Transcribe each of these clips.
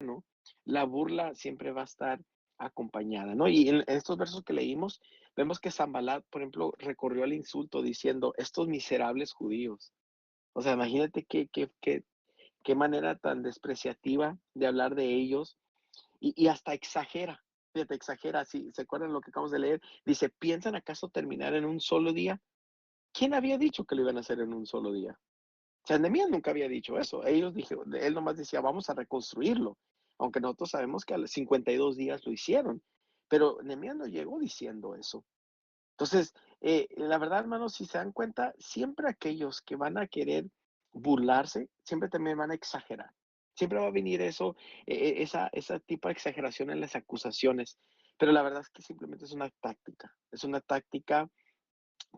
bueno, la burla siempre va a estar acompañada, ¿no? Y en estos versos que leímos, vemos que Sanbalat, por ejemplo, recorrió al insulto diciendo, estos miserables judíos. O sea, imagínate qué manera tan despreciativa de hablar de ellos y hasta exagera. Fíjate, exagera. Si se acuerdan lo que acabamos de leer, dice, ¿piensan acaso terminar en un solo día? ¿Quién había dicho que lo iban a hacer en un solo día? O sea, Nehemías nunca había dicho eso. Ellos dijeron, él nomás decía, vamos a reconstruirlo. Aunque nosotros sabemos que a los 52 días lo hicieron. Pero Nehemías no llegó diciendo eso. Entonces, la verdad, hermanos, si se dan cuenta, siempre aquellos que van a querer burlarse, siempre también van a exagerar. Siempre va a venir eso, esa tipo de exageración en las acusaciones. Pero la verdad es que simplemente es una táctica. Es una táctica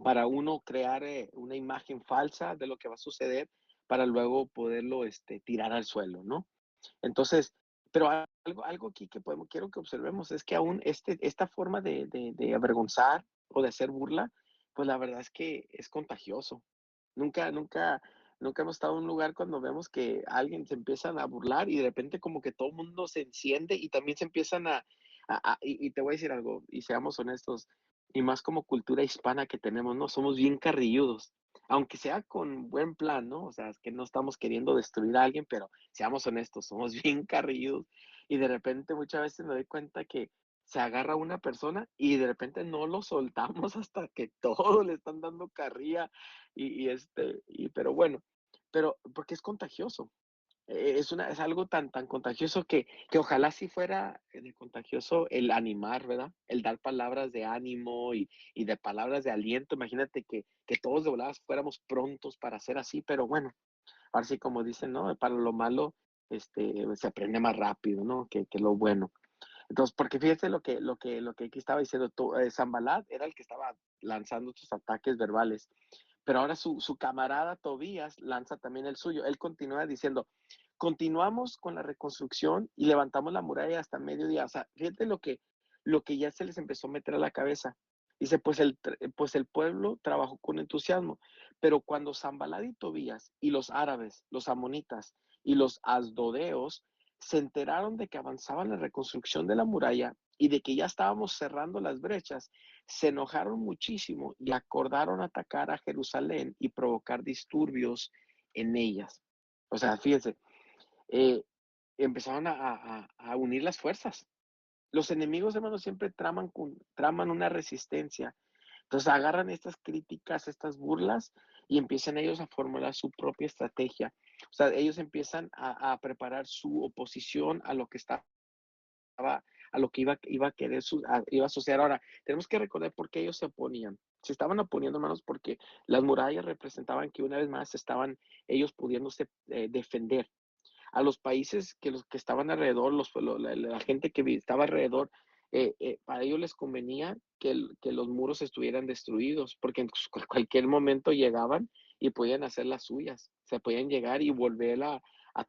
para uno crear una imagen falsa de lo que va a suceder para luego poderlo tirar al suelo, ¿no? Entonces, pero algo aquí que quiero que observemos es que aún esta forma de avergonzar o de hacer burla, pues la verdad es que es contagioso. Nunca, nunca, nunca hemos estado en un lugar cuando vemos que alguien se empiezan a burlar y de repente como que todo el mundo se enciende y también se empiezan y te voy a decir algo, y seamos honestos, y más como cultura hispana que tenemos, ¿no? Somos bien carrilludos, aunque sea con buen plan, ¿no? O sea, es que no estamos queriendo destruir a alguien, pero seamos honestos, somos bien carrilludos y de repente muchas veces me doy cuenta que se agarra una persona y de repente no lo soltamos hasta que todos le están dando carrilla pero bueno, pero porque es contagioso. Es algo tan contagioso que ojalá si fuera de contagioso el animar, ¿verdad? El dar palabras de ánimo y de palabras de aliento. Imagínate que todos de volada fuéramos prontos para hacer así, pero bueno, ahora sí como dicen, ¿no? Para lo malo, se aprende más rápido, ¿no? Que lo bueno. Entonces, porque fíjate lo que aquí estaba diciendo, Sanbalat era el que estaba lanzando sus ataques verbales, pero ahora su camarada Tobías lanza también el suyo. Él continúa diciendo, continuamos con la reconstrucción y levantamos la muralla hasta mediodía. O sea, fíjate lo que ya se les empezó a meter a la cabeza. Dice, pues el pueblo trabajó con entusiasmo, pero cuando Sanbalat y Tobías y los árabes, los amonitas y los asdodeos se enteraron de que avanzaba la reconstrucción de la muralla y de que ya estábamos cerrando las brechas, se enojaron muchísimo y acordaron atacar a Jerusalén y provocar disturbios en ellas. O sea, fíjense, eh, empezaron a unir las fuerzas. Los enemigos, hermanos, siempre traman una resistencia. Entonces agarran estas críticas, estas burlas y empiezan ellos a formular su propia estrategia. O sea, ellos empiezan a preparar su oposición a lo que estaba, a lo que iba a querer, iba a suceder. Ahora, tenemos que recordar por qué ellos se oponían. Se estaban oponiendo, hermanos, porque las murallas representaban que una vez más estaban ellos pudiéndose defender. A los países los que estaban alrededor, la gente que estaba alrededor, para ellos les convenía que los muros estuvieran destruidos, porque en cualquier momento llegaban y podían hacer las suyas, se podían llegar y volver a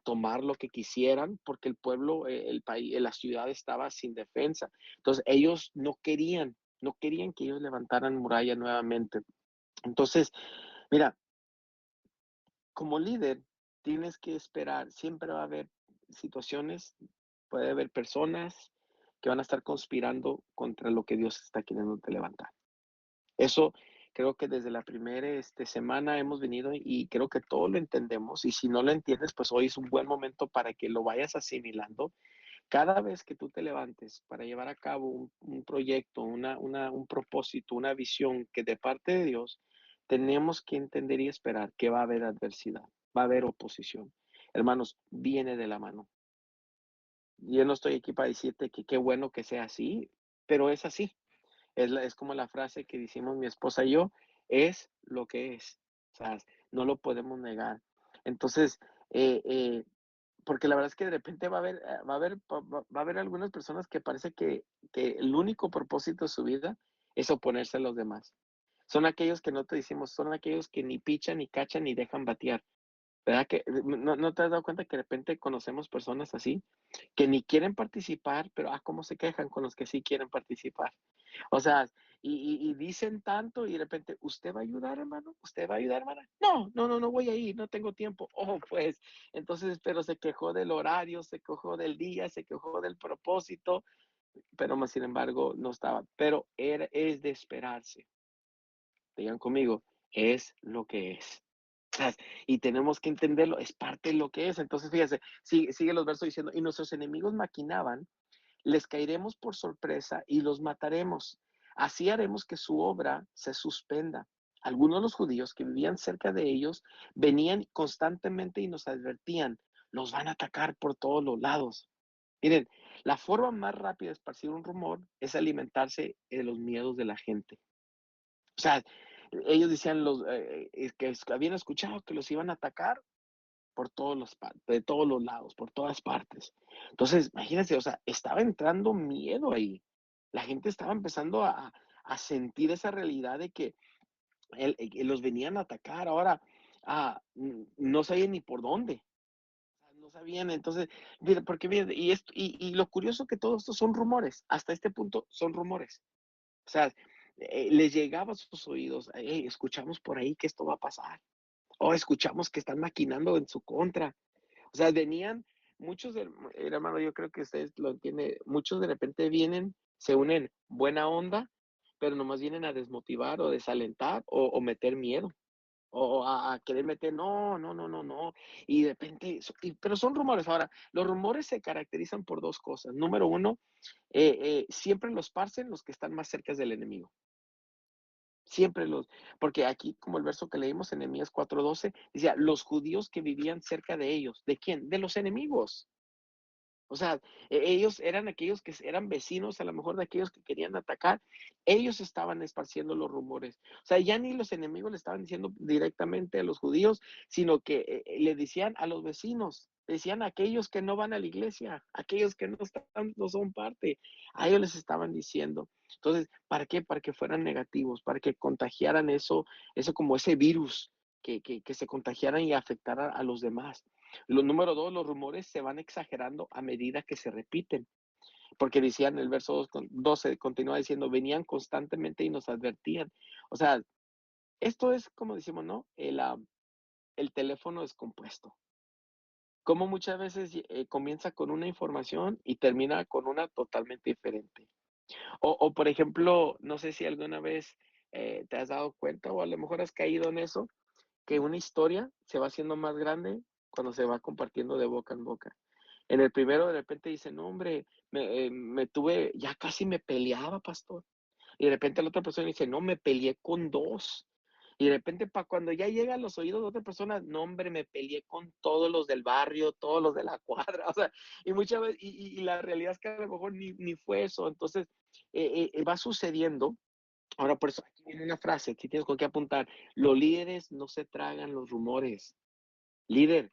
tomar lo que quisieran, porque el pueblo, el país, la ciudad estaba sin defensa. Entonces ellos no querían que ellos levantaran muralla nuevamente. Entonces, mira, como líder, tienes que esperar, siempre va a haber situaciones, puede haber personas que van a estar conspirando contra lo que Dios está queriendo levantar. Eso creo que desde la primera semana hemos venido y creo que todos lo entendemos y si no lo entiendes, pues hoy es un buen momento para que lo vayas asimilando. Cada vez que tú te levantes para llevar a cabo un proyecto, un propósito, una visión que de parte de Dios, tenemos que entender y esperar que va a haber adversidad, va a haber oposición. Hermanos, viene de la mano. Yo no estoy aquí para decirte que qué bueno que sea así, pero es así. Es como la frase que decimos mi esposa y yo, es lo que es. O sea, no lo podemos negar. Entonces, eh, eh, porque la verdad es que de repente va a haber algunas personas que parece que el único propósito de su vida es oponerse a los demás. Son aquellos que no te decimos, son aquellos que ni pichan, ni cachan, ni dejan batear. ¿Verdad que no te has dado cuenta que de repente conocemos personas así que ni quieren participar, pero cómo se quejan con los que sí quieren participar? O sea, y dicen tanto y de repente, ¿usted va a ayudar, hermano? ¿Usted va a ayudar, hermana? No, no, no, no voy a ir, no tengo tiempo. Oh, pues, entonces, pero se quejó del horario, se quejó del día, se quejó del propósito, pero más sin embargo no estaba. Pero es de esperarse. Digan conmigo, es lo que es. Sea, y tenemos que entenderlo, es parte de lo que es. Entonces, fíjense, sigue los versos diciendo, y nuestros enemigos maquinaban, les caeremos por sorpresa y los mataremos. Así haremos que su obra se suspenda. Algunos de los judíos que vivían cerca de ellos venían constantemente y nos advertían, los van a atacar por todos los lados. Miren, la forma más rápida de esparcir un rumor es alimentarse de los miedos de la gente. O sea, ellos decían que habían escuchado que los iban a atacar por de todos los lados, por todas partes. Entonces, imagínense, o sea, estaba entrando miedo ahí. La gente estaba empezando a sentir esa realidad de que los venían a atacar. Ahora, no sabían ni por dónde. No sabían, entonces, mira, porque miren, y lo curioso que todo esto son rumores, hasta este punto son rumores. O sea, les llegaba a sus oídos, hey, escuchamos por ahí que esto va a pasar, o escuchamos que están maquinando en su contra. O sea, venían muchos, hermano, yo creo que ustedes lo entienden, muchos de repente vienen, se unen buena onda, pero nomás vienen a desmotivar o desalentar o meter miedo. O a querer meter, no, no, no, no, no. Y de repente, pero son rumores. Ahora, los rumores se caracterizan por dos cosas. Número uno, siempre los parcen los que están más cerca del enemigo. Siempre porque aquí, como el verso que leímos en Nehemías 4:12, decía, los judíos que vivían cerca de ellos. ¿De quién? De los enemigos. O sea, ellos eran aquellos que eran vecinos, a lo mejor de aquellos que querían atacar. Ellos estaban esparciendo los rumores. O sea, ya ni los enemigos le estaban diciendo directamente a los judíos, sino que le decían a los vecinos, decían a aquellos que no van a la iglesia, aquellos que no están, no son parte. A ellos les estaban diciendo. Entonces, ¿para qué? Para que fueran negativos, para que contagiaran eso como ese virus, que se contagiaran y afectara a los demás. Lo número dos, los rumores se van exagerando a medida que se repiten, porque decían el verso 12, continúa diciendo, venían constantemente y nos advertían. O sea, esto es como decimos, ¿no? El teléfono descompuesto. Como muchas veces comienza con una información y termina con una totalmente diferente. Por ejemplo, no sé si alguna vez te has dado cuenta o a lo mejor has caído en eso, que una historia se va haciendo más grande cuando se va compartiendo de boca en boca. En el primero de repente dice, no, hombre, ya casi me peleaba, pastor. Y de repente la otra persona dice, no, me peleé con dos. Y de repente, cuando ya llega a los oídos de otra persona, no, hombre, me peleé con todos los del barrio, todos los de la cuadra. O sea, y muchas veces, y la realidad es que a lo mejor ni fue eso. Entonces, va sucediendo. Ahora, por eso aquí viene una frase, aquí tienes con qué apuntar. Los líderes no se tragan los rumores. Líder,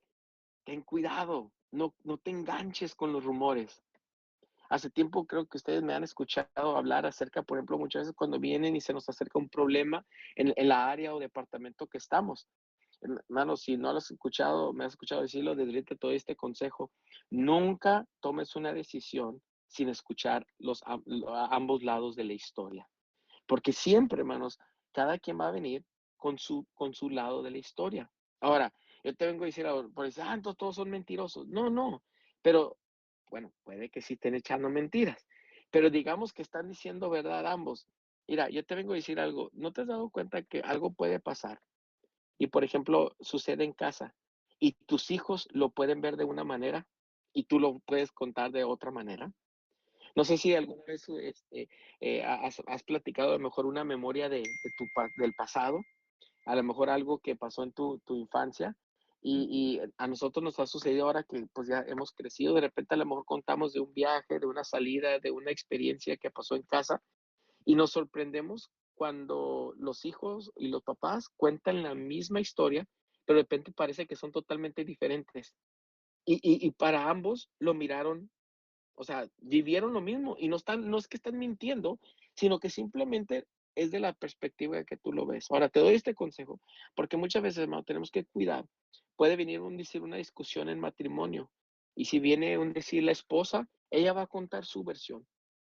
ten cuidado, no te enganches con los rumores. Hace tiempo creo que ustedes me han escuchado hablar acerca, por ejemplo, muchas veces cuando vienen y se nos acerca un problema en la área o departamento que estamos. Hermano, si no lo has escuchado, me has escuchado decirlo, desde todo este consejo. Nunca tomes una decisión sin escuchar ambos lados de la historia. Porque siempre, hermanos, cada quien va a venir con su lado de la historia. Ahora, yo te vengo a decir, por decir, entonces todos son mentirosos. No, no, pero bueno, puede que sí estén echando mentiras, pero digamos que están diciendo verdad ambos. Mira, yo te vengo a decir algo, ¿no te has dado cuenta que algo puede pasar? Y, por ejemplo, sucede en casa y tus hijos lo pueden ver de una manera y tú lo puedes contar de otra manera. No sé si alguna vez has platicado a lo mejor una memoria del pasado, a lo mejor algo que pasó en tu infancia y a nosotros nos ha sucedido ahora que pues ya hemos crecido, de repente a lo mejor contamos de un viaje, de una salida, de una experiencia que pasó en casa y nos sorprendemos cuando los hijos y los papás cuentan la misma historia, pero de repente parece que son totalmente diferentes. Y para ambos lo miraron, o sea, vivieron lo mismo y no es que están mintiendo, sino que simplemente es de la perspectiva de que tú lo ves. Ahora, te doy este consejo, porque muchas veces, hermano, tenemos que cuidar. Puede venir decir una discusión en matrimonio y si viene decir la esposa, ella va a contar su versión.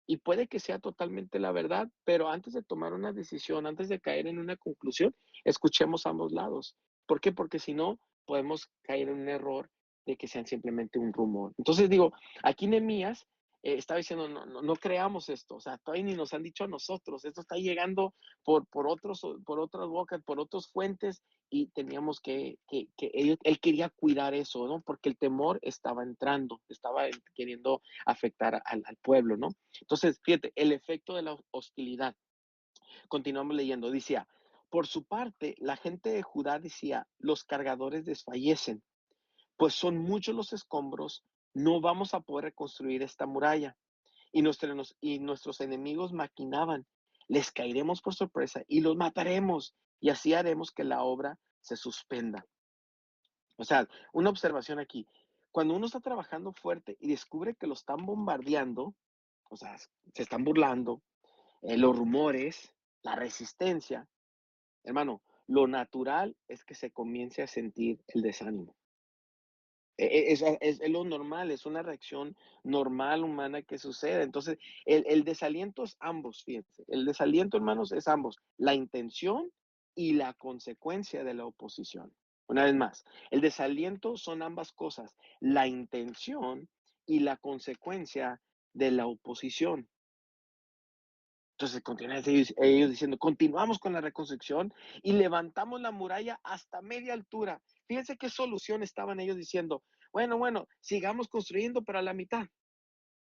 y puede que sea totalmente la verdad, pero antes de tomar una decisión, antes de caer en una conclusión, escuchemos ambos lados. ¿Por qué? Porque si no, podemos caer en un error de que sean simplemente un rumor. Entonces digo, aquí Nehemías estaba diciendo, no, no, no creamos esto, o sea, todavía ni nos han dicho a nosotros, esto está llegando por otras bocas, por otras fuentes, y teníamos que él quería cuidar eso, ¿no? Porque el temor estaba entrando, estaba queriendo afectar al pueblo, ¿no? Entonces, fíjate, el efecto de la hostilidad. Continuamos leyendo, decía, por su parte, la gente de Judá decía, los cargadores desfallecen, pues son muchos los escombros, no vamos a poder reconstruir esta muralla. Y nuestros enemigos maquinaban, les caeremos por sorpresa y los mataremos, y así haremos que la obra se suspenda. O sea, una observación aquí. Cuando uno está trabajando fuerte y descubre que lo están bombardeando, o sea, se están burlando, los rumores, la resistencia, hermano, lo natural es que se comience a sentir el desánimo. Es lo normal, es una reacción normal humana que sucede. Entonces, el desaliento es ambos, fíjense. El desaliento, hermanos, es ambos. La intención y la consecuencia de la oposición. Una vez más, el desaliento son ambas cosas. La intención y la consecuencia de la oposición. Entonces, continúan ellos diciendo, continuamos con la reconstrucción y levantamos la muralla hasta media altura. Fíjense qué solución estaban ellos diciendo. Bueno, sigamos construyendo, pero a la mitad.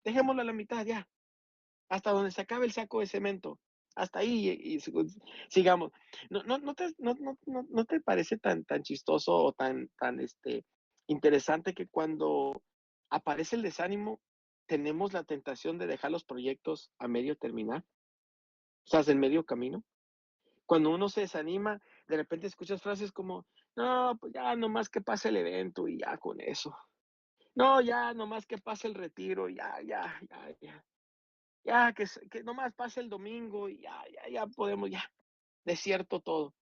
Dejémoslo a la mitad ya, hasta donde se acabe el saco de cemento. Hasta ahí y sigamos. ¿No te parece tan chistoso o tan interesante que cuando aparece el desánimo, tenemos la tentación de dejar los proyectos a medio terminar? O sea, en medio camino. Cuando uno se desanima, de repente escuchas frases como, no, pues ya nomás que pase el evento y ya con eso. No, ya nomás que pase el retiro, ya que nomás pase el domingo y ya podemos, ya, desierto todo.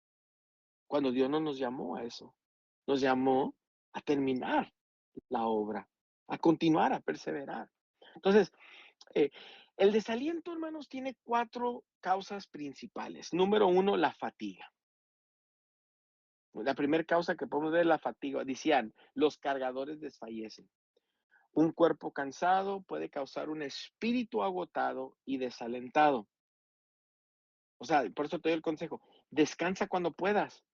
Cuando Dios no nos llamó a eso, nos llamó a terminar la obra, a continuar, a perseverar. Entonces, eh, el desaliento, hermanos, tiene cuatro causas principales. Número uno, la fatiga. La primera causa que podemos ver es la fatiga. Decían, los cargadores desfallecen. Un cuerpo cansado puede causar un espíritu agotado y desalentado. O sea, por eso te doy el consejo. Descansa cuando puedas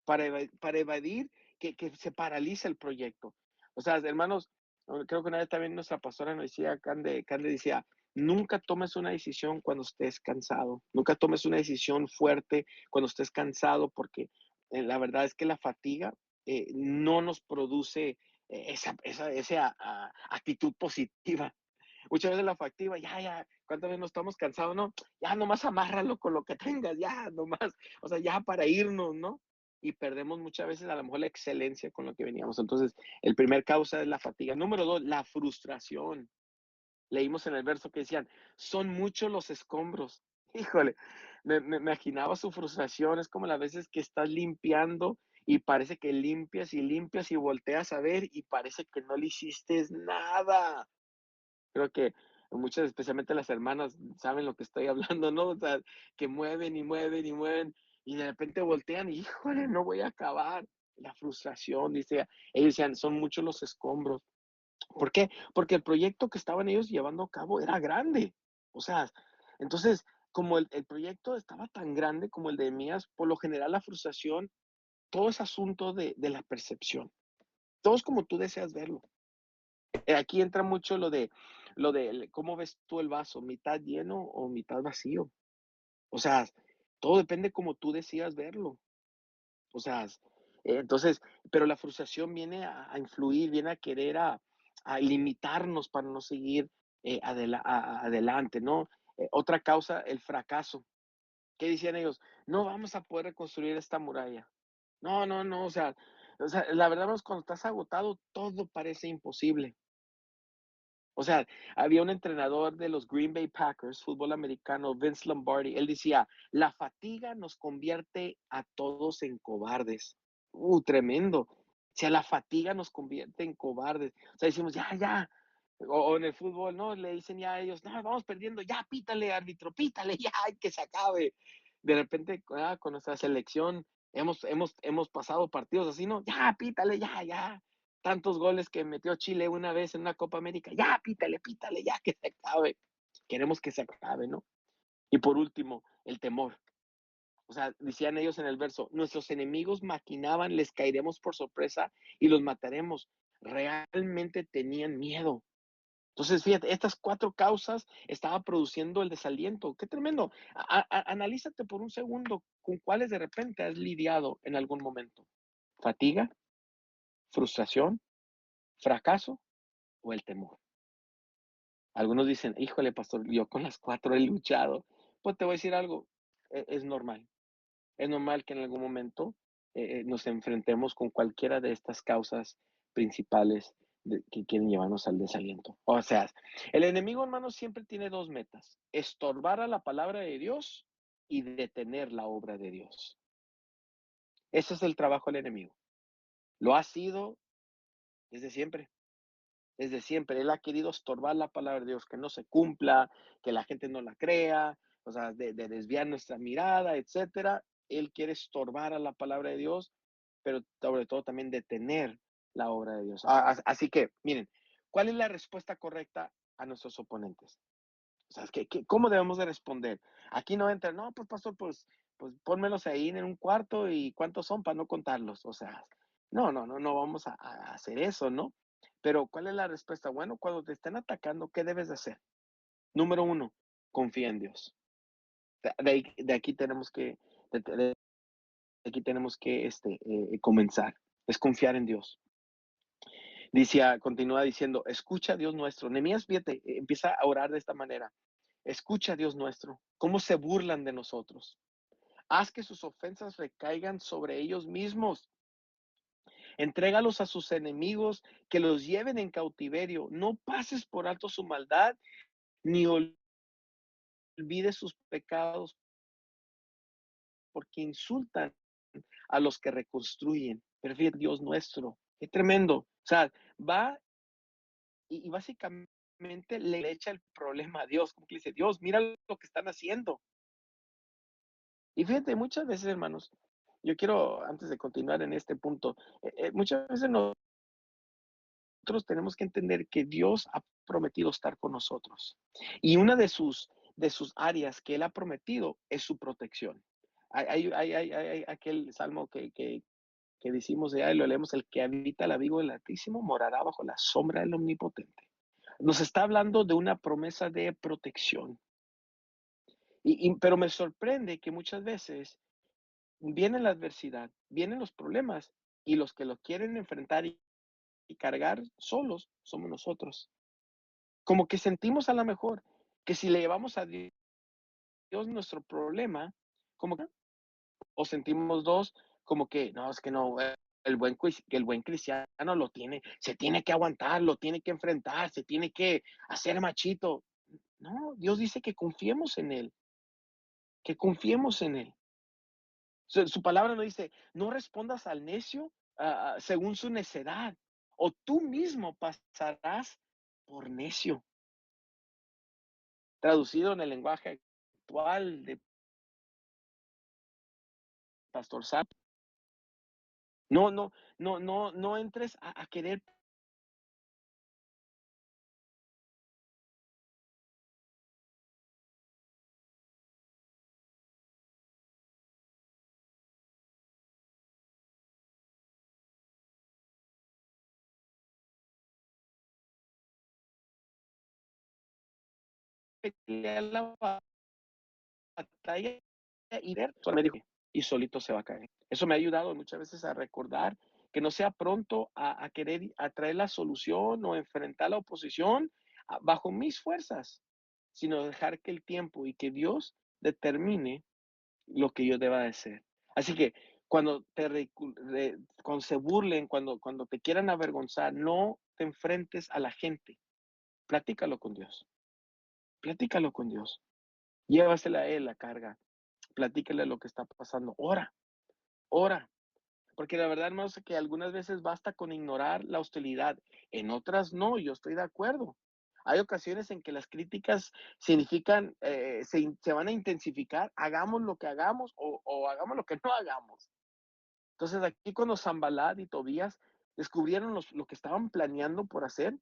para evadir que se paralice el proyecto. O sea, hermanos, creo que una vez también nuestra pastora nos decía, Cande decía, nunca tomes una decisión cuando estés cansado. Nunca tomes una decisión fuerte cuando estés cansado porque la verdad es que la fatiga no nos produce esa actitud positiva. Muchas veces la factiva, ¿cuántas veces no estamos cansados, no? Ya nomás amárralo con lo que tengas, ya nomás, o sea, ya para irnos, ¿no? Y perdemos muchas veces a lo mejor la excelencia con lo que veníamos. Entonces, el primer causa es la fatiga. Número dos, la frustración. Leímos en el verso que decían, son muchos los escombros. Híjole, me imaginaba su frustración, es como las veces que estás limpiando y parece que limpias y limpias y volteas a ver y parece que no le hiciste nada. Creo que muchas, especialmente las hermanas, saben lo que estoy hablando, ¿no? O sea, que mueven y mueven y mueven y de repente voltean y, híjole, no voy a acabar. La frustración, dice, ellos decían, son muchos los escombros. ¿Por qué? Porque el proyecto que estaban ellos llevando a cabo era grande. O sea, entonces, como el proyecto estaba tan grande como el de Mías, por lo general la frustración, todo es asunto de la percepción. Todo es como tú deseas verlo. Aquí entra mucho lo de cómo ves tú el vaso, mitad lleno o mitad vacío. O sea, todo depende como tú decidas verlo. O sea, entonces, pero la frustración viene a influir, viene a querer a limitarnos para no seguir adelante, ¿no? Otra causa, el fracaso. ¿Qué decían ellos? No vamos a poder reconstruir esta muralla. No, no, no, o sea, la verdad es cuando estás agotado, todo parece imposible. O sea, había un entrenador de los Green Bay Packers, fútbol americano, Vince Lombardi. Él decía, la fatiga nos convierte a todos en cobardes. Tremendo. O sea, la fatiga nos convierte en cobardes. O sea, decimos, ya, O en el fútbol, ¿no? Le dicen ya a ellos, no, vamos perdiendo, ya pítale, árbitro, pítale, ya, que se acabe. De repente, con nuestra selección, hemos pasado partidos así, ¿no? Ya, pítale, ya, ya. Tantos goles que metió Chile una vez en una Copa América, ya, pítale, pítale, ya, que se acabe. Queremos que se acabe, ¿no? Y por último, el temor. O sea, decían ellos en el verso, nuestros enemigos maquinaban, les caeremos por sorpresa y los mataremos. Realmente tenían miedo. Entonces, fíjate, estas cuatro causas estaban produciendo el desaliento. Qué tremendo. Analízate por un segundo con cuáles de repente has lidiado en algún momento. Fatiga, frustración, fracaso o el temor. Algunos dicen, híjole, pastor, yo con las cuatro he luchado. Pues te voy a decir algo, es normal. Es normal que en algún momento nos enfrentemos con cualquiera de estas causas principales que quieren llevarnos al desaliento. O sea, el enemigo, hermano, siempre tiene dos metas: estorbar a la palabra de Dios y detener la obra de Dios. Ese es el trabajo del enemigo. Lo ha sido desde siempre. Desde siempre. Él ha querido estorbar la palabra de Dios, que no se cumpla, que la gente no la crea, o sea, de desviar nuestra mirada, etcétera. Él quiere estorbar a la palabra de Dios, pero sobre todo también detener la obra de Dios. Así que, miren, ¿cuál es la respuesta correcta a nuestros oponentes? O sea, ¿cómo debemos de responder? Aquí no entra, no, pues pastor, pues pónmelos ahí en un cuarto y cuántos son para no contarlos. O sea, no vamos a hacer eso, ¿no? Pero ¿cuál es la respuesta? Bueno, cuando te estén atacando, ¿qué debes de hacer? Número uno, confía en Dios. De aquí tenemos que, de aquí tenemos que comenzar. Es confiar en Dios. Continúa diciendo, escucha a Dios nuestro. Nehemías, fíjate, empieza a orar de esta manera. Escucha, Dios nuestro, cómo se burlan de nosotros. Haz que sus ofensas recaigan sobre ellos mismos. Entrégalos a sus enemigos, que los lleven en cautiverio. No pases por alto su maldad, ni olvides sus pecados, porque insultan a los que reconstruyen. Pero fíjate, Dios nuestro, qué tremendo. O sea, va y básicamente le echa el problema a Dios, como que le dice, Dios, mira lo que están haciendo. Y fíjate, muchas veces, hermanos, yo quiero, antes de continuar en este punto, muchas veces nosotros tenemos que entender que Dios ha prometido estar con nosotros. Y una de sus áreas que Él ha prometido es su protección. Hay aquel salmo que decimos de ahí, lo leemos, el que habita el abrigo del Altísimo morará bajo la sombra del Omnipotente. Nos está hablando de una promesa de protección. Pero me sorprende que muchas veces viene la adversidad, vienen los problemas y los que lo quieren enfrentar y cargar solos somos nosotros. Como que sentimos a lo mejor que si le llevamos a Dios nuestro problema, como que, o sentimos dos, como que no, es que no, que el buen cristiano lo tiene, se tiene que aguantar, lo tiene que enfrentar, se tiene que hacer machito. No, Dios dice que confiemos en Él, que confiemos en Él. Su palabra nos dice, no respondas al necio según su necedad, o tú mismo pasarás por necio. Traducido en el lenguaje actual de Pastor Sam. No entres a querer pelear la batalla y ver, y solito se va a caer. Eso me ha ayudado muchas veces a recordar que no sea pronto a querer atraer la solución o enfrentar la oposición bajo mis fuerzas, sino dejar que el tiempo y que Dios determine lo que yo deba de hacer. Así que cuando se burlen, cuando te quieran avergonzar, no te enfrentes a la gente. Platícalo con Dios. Platícalo con Dios. Llévasela a Él la carga. Platícale lo que está pasando. Ora, ora. Porque la verdad, hermanos, que algunas veces basta con ignorar la hostilidad. En otras no, yo estoy de acuerdo. Hay ocasiones en que las críticas significan, se van a intensificar, hagamos lo que hagamos o hagamos lo que no hagamos. Entonces aquí cuando Zambalat y Tobías descubrieron lo que estaban planeando por hacer,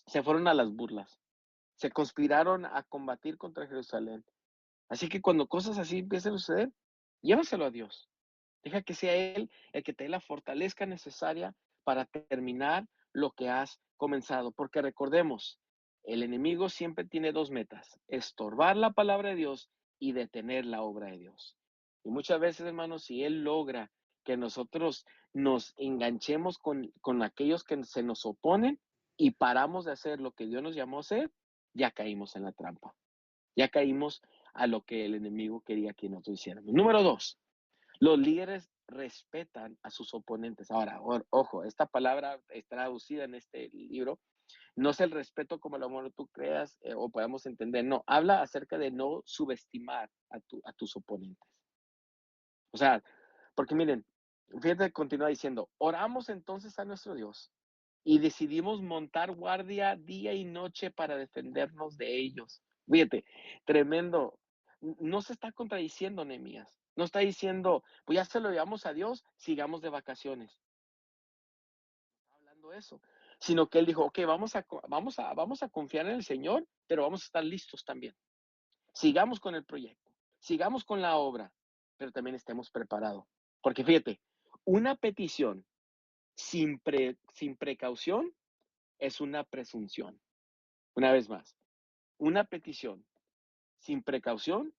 se fueron a las burlas, se conspiraron a combatir contra Jerusalén. Así que cuando cosas así empiecen a suceder, llévaselo a Dios. Deja que sea Él el que te dé la fortaleza necesaria para terminar lo que has comenzado. Porque recordemos, el enemigo siempre tiene dos metas: estorbar la palabra de Dios y detener la obra de Dios. Y muchas veces, hermanos, si Él logra que nosotros nos enganchemos con aquellos que se nos oponen y paramos de hacer lo que Dios nos llamó a hacer, ya caímos en la trampa. Ya caímos a lo que el enemigo quería que nosotros hiciéramos. Número dos, los líderes respetan a sus oponentes. Ahora, ojo, esta palabra es traducida en este libro. No es el respeto como lo mejor tú creas o podamos entender. No, habla acerca de no subestimar a tus oponentes. O sea, porque miren, fíjate, continúa diciendo, oramos entonces a nuestro Dios y decidimos montar guardia día y noche para defendernos de ellos. Fíjate, tremendo. No se está contradiciendo Nehemías. No está diciendo, pues ya se lo llevamos a Dios, sigamos de vacaciones. No está hablando eso, sino que él dijo, ok, vamos a confiar en el Señor, pero vamos a estar listos también. Sigamos con el proyecto, sigamos con la obra, pero también estemos preparados. Porque fíjate, una petición sin precaución es una presunción. Una vez más, una petición sin precaución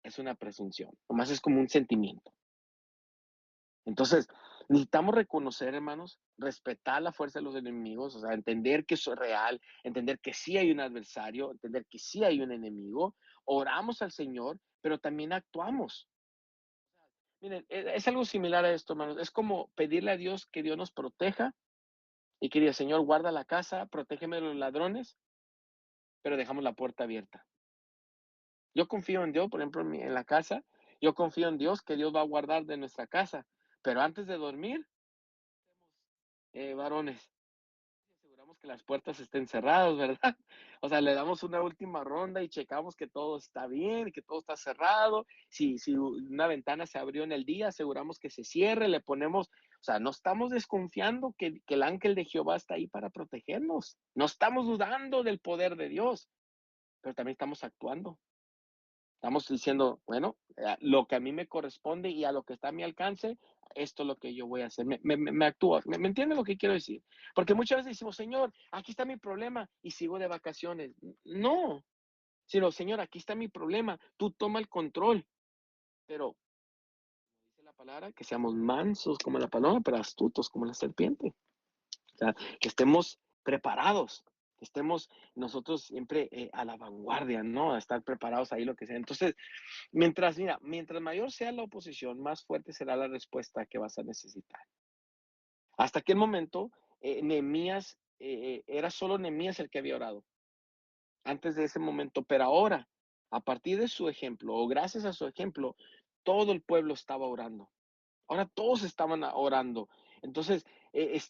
es una presunción. Nomás es como un sentimiento. Entonces, necesitamos reconocer, hermanos, respetar la fuerza de los enemigos, o sea, entender que eso es real, entender que sí hay un adversario, entender que sí hay un enemigo, oramos al Señor, pero también actuamos. Miren, es algo similar a esto, hermanos. Es como pedirle a Dios que Dios nos proteja y que diga, Señor, guarda la casa, protégeme de los ladrones, pero dejamos la puerta abierta. Yo confío en Dios, por ejemplo, en la casa, yo confío en Dios que Dios va a guardar de nuestra casa, pero antes de dormir, varones, aseguramos que las puertas estén cerradas, ¿verdad? O sea, le damos una última ronda y checamos que todo está bien, que todo está cerrado. Si una ventana se abrió en el día, aseguramos que se cierre, le ponemos, o sea, no estamos desconfiando que el ángel de Jehová está ahí para protegernos. No estamos dudando del poder de Dios, pero también estamos actuando. Estamos diciendo, bueno, lo que a mí me corresponde y a lo que está a mi alcance, esto es lo que yo voy a hacer. Me actúo. ¿Me entiende lo que quiero decir? Porque muchas veces decimos, Señor, aquí está mi problema y sigo de vacaciones. No, sino, Señor, aquí está mi problema. Tú toma el control. Pero, como dice la palabra, que seamos mansos como la paloma, pero astutos como la serpiente. O sea, que estemos preparados, que estemos nosotros siempre a la vanguardia, ¿no? A estar preparados ahí, lo que sea. Entonces, mientras mayor sea la oposición, más fuerte será la respuesta que vas a necesitar. Hasta aquel momento, Nehemías, era solo Nehemías el que había orado antes de ese momento, pero ahora, a partir de su ejemplo, o gracias a su ejemplo, todo el pueblo estaba orando. Ahora todos estaban orando. Entonces,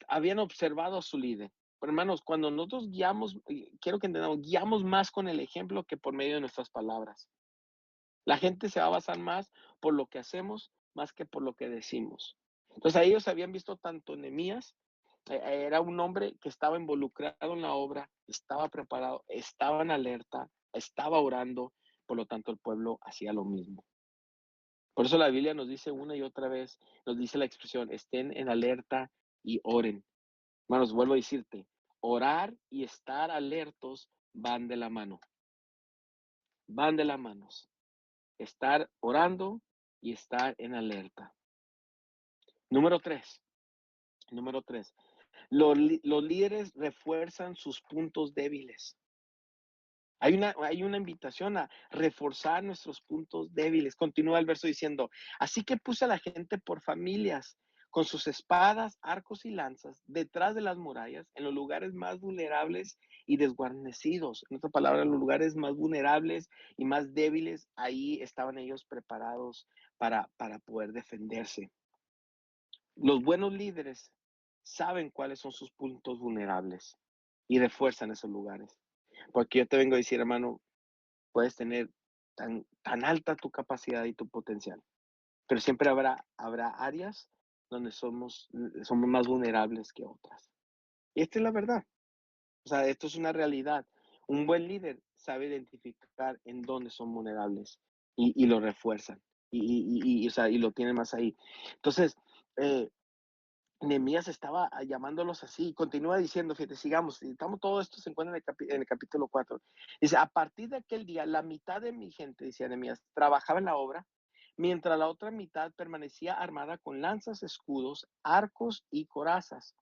habían observado a su líder. Pero hermanos, cuando nosotros guiamos, quiero que entendamos, guiamos más con el ejemplo que por medio de nuestras palabras. La gente se va a basar más por lo que hacemos, más que por lo que decimos. Entonces, a ellos habían visto tanto Nehemías, era un hombre que estaba involucrado en la obra, estaba preparado, estaba en alerta, estaba orando, por lo tanto el pueblo hacía lo mismo. Por eso la Biblia nos dice una y otra vez, nos dice la expresión, estén en alerta y oren. Hermanos, vuelvo a decirte, orar y estar alertos van de la mano, van de la mano. Estar orando y estar en alerta. Número tres, número tres. Los líderes refuerzan sus puntos débiles. Hay una invitación a reforzar nuestros puntos débiles. Continúa el verso diciendo, así que puse a la gente por familias, con sus espadas, arcos y lanzas, detrás de las murallas, en los lugares más vulnerables y desguarnecidos. En otra palabra, en los lugares más vulnerables y más débiles, ahí estaban ellos preparados para poder defenderse. Los buenos líderes saben cuáles son sus puntos vulnerables y refuerzan esos lugares. Porque yo te vengo a decir, hermano, puedes tener tan alta tu capacidad y tu potencial, pero siempre habrá áreas donde somos más vulnerables que otras. Y esta es la verdad. O sea, esto es una realidad. Un buen líder sabe identificar en dónde son vulnerables y lo refuerzan o sea, y lo tienen más ahí. Entonces, eh, Nehemías estaba llamándolos así, continúa diciendo, fíjate, sigamos, y estamos, todo esto se encuentra en el capítulo 4. Dice, a partir de aquel día, la mitad de mi gente, decía Nehemías, trabajaba en la obra, mientras la otra mitad permanecía armada con lanzas, escudos, arcos y corazas.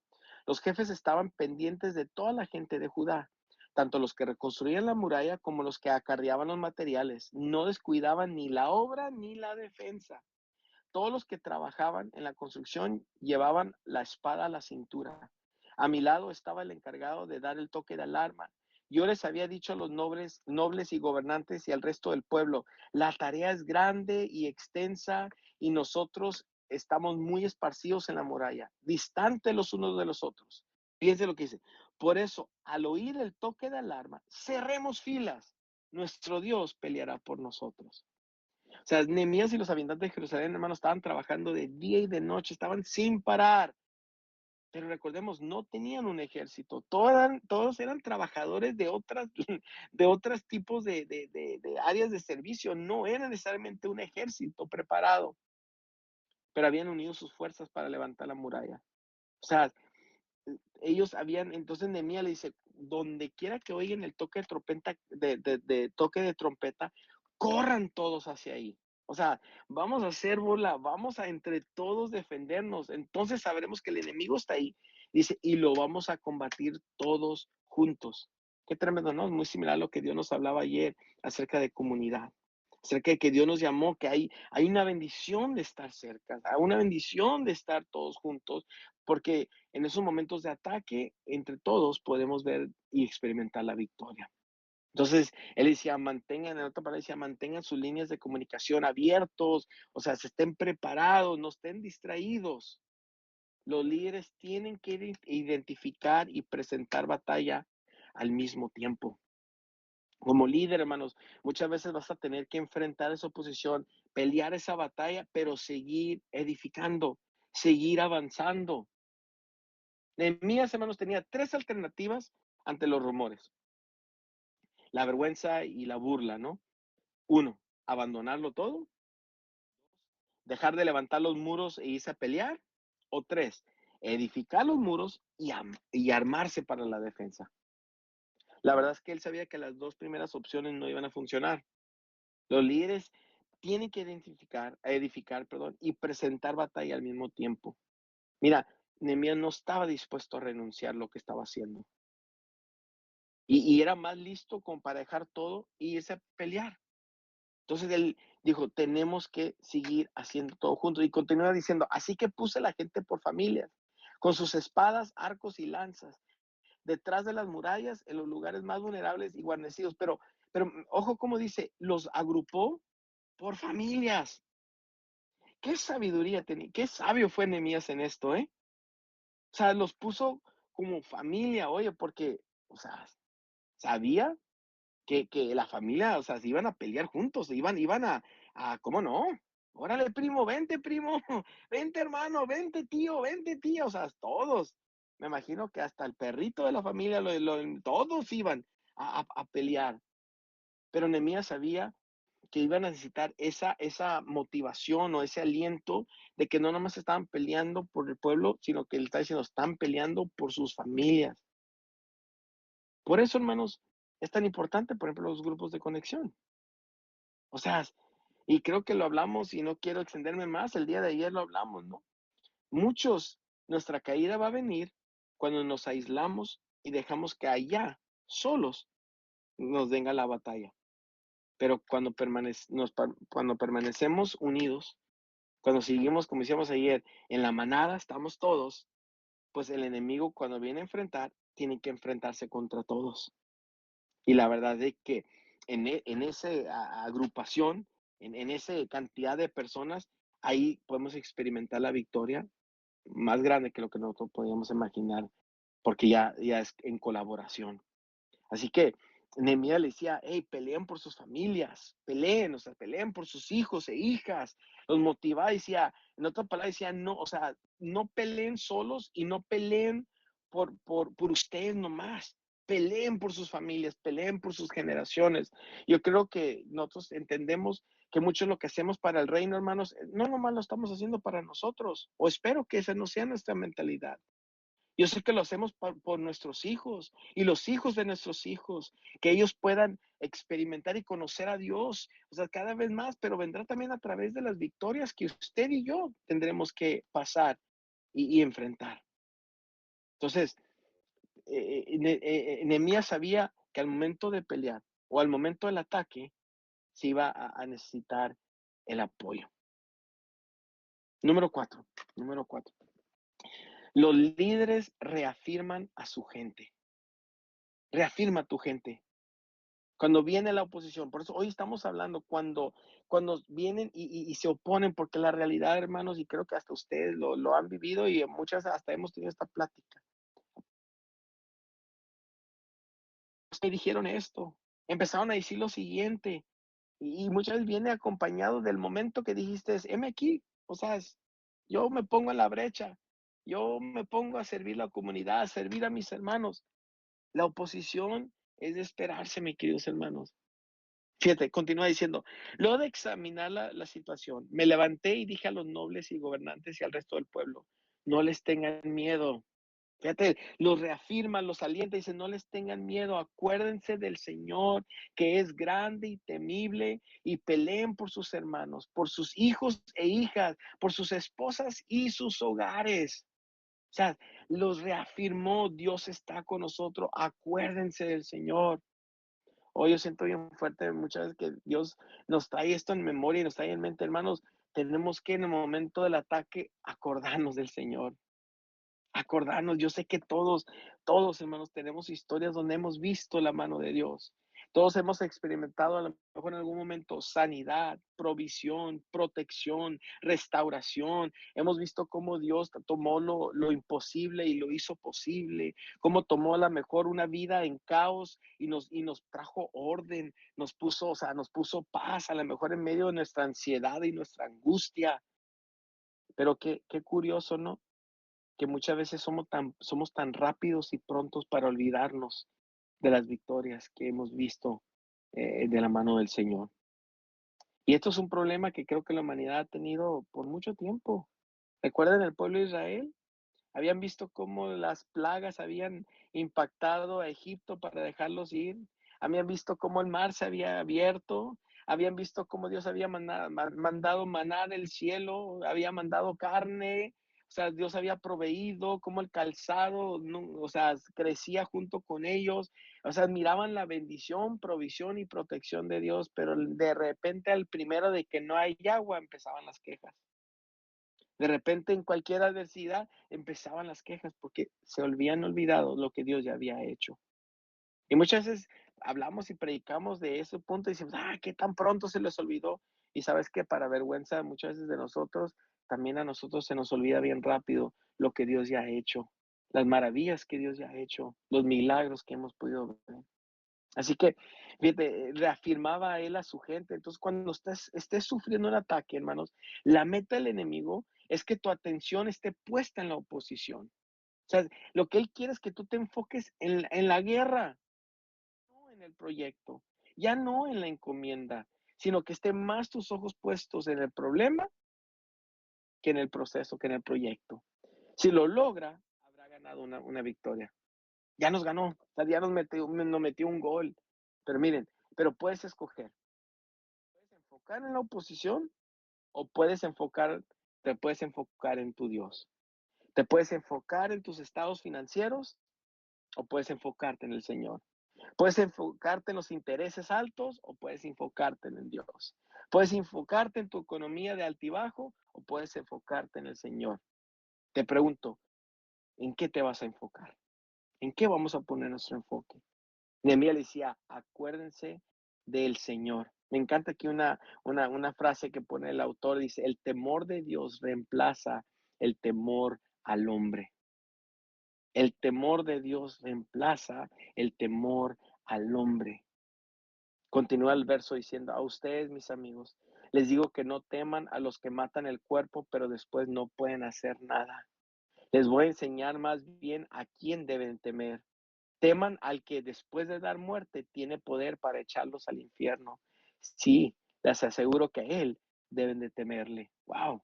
Los jefes estaban pendientes de toda la gente de Judá, tanto los que reconstruían la muralla como los que acarreaban los materiales. No descuidaban ni la obra ni la defensa. Todos los que trabajaban en la construcción llevaban la espada a la cintura. A mi lado estaba el encargado de dar el toque de alarma. Yo les había dicho a los nobles y gobernantes y al resto del pueblo, la tarea es grande y extensa y nosotros estamos muy esparcidos en la muralla, distantes los unos de los otros. Fíjense lo que dice. Por eso, al oír el toque de alarma, cerremos filas. Nuestro Dios peleará por nosotros. O sea, Nehemías y los habitantes de Jerusalén, hermanos, estaban trabajando de día y de noche, estaban sin parar. Pero recordemos, no tenían un ejército, todos eran trabajadores de otras, de otros tipos de áreas de servicio, no era necesariamente un ejército preparado, pero habían unido sus fuerzas para levantar la muralla. O sea, ellos habían, entonces Nehemías le dice, donde quiera que oigan el toque de trompeta, de toque de trompeta, corran todos hacia ahí. O sea, vamos a hacer burla, vamos a entre todos defendernos. Entonces sabremos que el enemigo está ahí. Dice, y lo vamos a combatir todos juntos. Qué tremendo, ¿no? Es muy similar a lo que Dios nos hablaba ayer acerca de comunidad, acerca de que Dios nos llamó, que hay una bendición de estar cerca, hay una bendición de estar todos juntos, porque en esos momentos de ataque, entre todos podemos ver y experimentar la victoria. Entonces, él decía, mantengan, en otra palabra decía, mantengan sus líneas de comunicación abiertos, o sea, se estén preparados, no estén distraídos. Los líderes tienen que identificar y presentar batalla al mismo tiempo. Como líder, hermanos, muchas veces vas a tener que enfrentar esa oposición, pelear esa batalla, pero seguir edificando, seguir avanzando. Nehemías, hermanos, tenía tres alternativas ante los rumores: la vergüenza y la burla, ¿no? Uno, abandonarlo todo; dejar de levantar los muros e irse a pelear; o tres, edificar los muros y armarse para la defensa. La verdad es que él sabía que las dos primeras opciones no iban a funcionar. Los líderes tienen que edificar, perdón, y presentar batalla al mismo tiempo. Mira, Nehemías no estaba dispuesto a renunciar a lo que estaba haciendo. Y era más listo como para dejar todo y irse a pelear. Entonces él dijo, tenemos que seguir haciendo todo juntos. Y continúa diciendo, así que puse a la gente por familias, con sus espadas, arcos y lanzas, detrás de las murallas, en los lugares más vulnerables y guarnecidos. Pero ojo cómo dice, los agrupó por familias. Qué sabiduría tenía, qué sabio fue Nehemías en esto, ¿eh? O sea, los puso como familia, oye, porque, o sea, sabía que la familia, o sea, se iban a pelear juntos, ¿cómo no? Órale, primo, vente, hermano, vente, tío, o sea, todos. Me imagino que hasta el perrito de la familia, todos iban a pelear. Pero Nehemías sabía que iban a necesitar esa motivación o ese aliento de que no nomás estaban peleando por el pueblo, sino que él está diciendo, están peleando por sus familias. Por eso, hermanos, es tan importante, por ejemplo, los grupos de conexión. O sea, y creo que lo hablamos y no quiero extenderme más, el día de ayer lo hablamos, ¿no? Muchos, nuestra caída va a venir cuando nos aislamos y dejamos que allá, solos, nos venga la batalla. Pero cuando permanecemos unidos, cuando seguimos, como decíamos ayer, en la manada, estamos todos, pues el enemigo cuando viene a enfrentar, tiene que enfrentarse contra todos. Y la verdad es que en esa agrupación, en esa cantidad de personas, ahí podemos experimentar la victoria más grande que lo que nosotros podíamos imaginar, porque ya es en colaboración. Así que Nehemías le decía, hey, peleen por sus familias, peleen, o sea, peleen por sus hijos e hijas. Los motivaba, decía, en otras palabras, decía, no, o sea, no peleen solos y no peleen por ustedes nomás. Peleen por sus familias, peleen por sus generaciones. Yo creo que nosotros entendemos que mucho de lo que hacemos para el reino, hermanos, no nomás lo estamos haciendo para nosotros, o espero que esa no sea nuestra mentalidad. Yo sé que lo hacemos por nuestros hijos y los hijos de nuestros hijos, que ellos puedan experimentar y conocer a Dios, o sea, cada vez más, pero vendrá también a través de las victorias que usted y yo tendremos que pasar y enfrentar. Entonces, Nehemías sabía que al momento de pelear o al momento del ataque se iba a necesitar el apoyo. Número cuatro, número cuatro. Los líderes reafirman a su gente. Reafirma a tu gente. Cuando viene la oposición, por eso hoy estamos hablando cuando vienen y se oponen, porque la realidad, hermanos, y creo que hasta ustedes lo han vivido y muchas hasta hemos tenido esta plática. Ustedes dijeron esto, empezaron a decir lo siguiente, y muchas veces viene acompañado del momento que dijiste, heme aquí, o sea, yo me pongo en la brecha, yo me pongo a servir la comunidad, a servir a mis hermanos. La oposición es de esperarse, mis queridos hermanos. Fíjate, continúa diciendo, luego de examinar la situación, me levanté y dije a los nobles y gobernantes y al resto del pueblo, no les tengan miedo. Fíjate, los reafirma, los alienta, dice, no les tengan miedo, acuérdense del Señor, que es grande y temible, y peleen por sus hermanos, por sus hijos e hijas, por sus esposas y sus hogares. O sea, los reafirmó, Dios está con nosotros, acuérdense del Señor. Hoy yo siento bien fuerte muchas veces que Dios nos trae esto en memoria y nos trae en mente, hermanos, tenemos que en el momento del ataque acordarnos del Señor. Acordarnos, yo sé que todos hermanos tenemos historias donde hemos visto la mano de Dios. Todos hemos experimentado a lo mejor en algún momento sanidad, provisión, protección, restauración. Hemos visto cómo Dios tomó lo imposible y lo hizo posible, cómo tomó a lo mejor una vida en caos y nos trajo orden, nos puso, o sea, nos puso paz a lo mejor en medio de nuestra ansiedad y nuestra angustia. Pero qué curioso, ¿no? Que muchas veces somos tan rápidos y prontos para olvidarnos de las victorias que hemos visto de la mano del Señor. Y esto es un problema que creo que la humanidad ha tenido por mucho tiempo. ¿Recuerdan el pueblo de Israel? Habían visto cómo las plagas habían impactado a Egipto para dejarlos ir. Habían visto cómo el mar se había abierto. Habían visto cómo Dios había mandado maná del cielo, había mandado carne. O sea, Dios había proveído, cómo el calzado, o sea, crecía junto con ellos. O sea, miraban la bendición, provisión y protección de Dios, pero de repente al primero de que no hay agua empezaban las quejas. De repente, en cualquier adversidad, empezaban las quejas porque se habían olvidado lo que Dios ya había hecho. Y muchas veces hablamos y predicamos de ese punto y decimos, qué tan pronto se les olvidó. Y sabes que para vergüenza muchas veces de nosotros, también a nosotros se nos olvida bien rápido lo que Dios ya ha hecho, las maravillas que Dios ya ha hecho, los milagros que hemos podido ver. Así que, fíjate, reafirmaba a él a su gente. Entonces, cuando estés sufriendo un ataque, hermanos, la meta del enemigo es que tu atención esté puesta en la oposición. O sea, lo que él quiere es que tú te enfoques en la guerra, no en el proyecto, ya no en la encomienda, sino que estén más tus ojos puestos en el problema que en el proceso, que en el proyecto. Si lo logra, habrá ganado una victoria. Ya nos ganó, o sea, ya nos metió un gol. Pero miren, pero puedes escoger, puedes enfocar en la oposición o te puedes enfocar en tu Dios. Te puedes enfocar en tus estados financieros o puedes enfocarte en el Señor. Puedes enfocarte en los intereses altos o puedes enfocarte en el Dios. Puedes enfocarte en tu economía de altibajo o puedes enfocarte en el Señor. Te pregunto, ¿en qué te vas a enfocar? ¿En qué vamos a poner nuestro enfoque? Nehemías le decía, acuérdense del Señor. Me encanta aquí una frase que pone el autor, dice, el temor de Dios reemplaza el temor al hombre. El temor de Dios reemplaza el temor al hombre. Continúa el verso diciendo, a ustedes, mis amigos, les digo que no teman a los que matan el cuerpo, pero después no pueden hacer nada. Les voy a enseñar más bien a quién deben temer. Teman al que después de dar muerte tiene poder para echarlos al infierno. Sí, les aseguro que a él deben de temerle. Wow,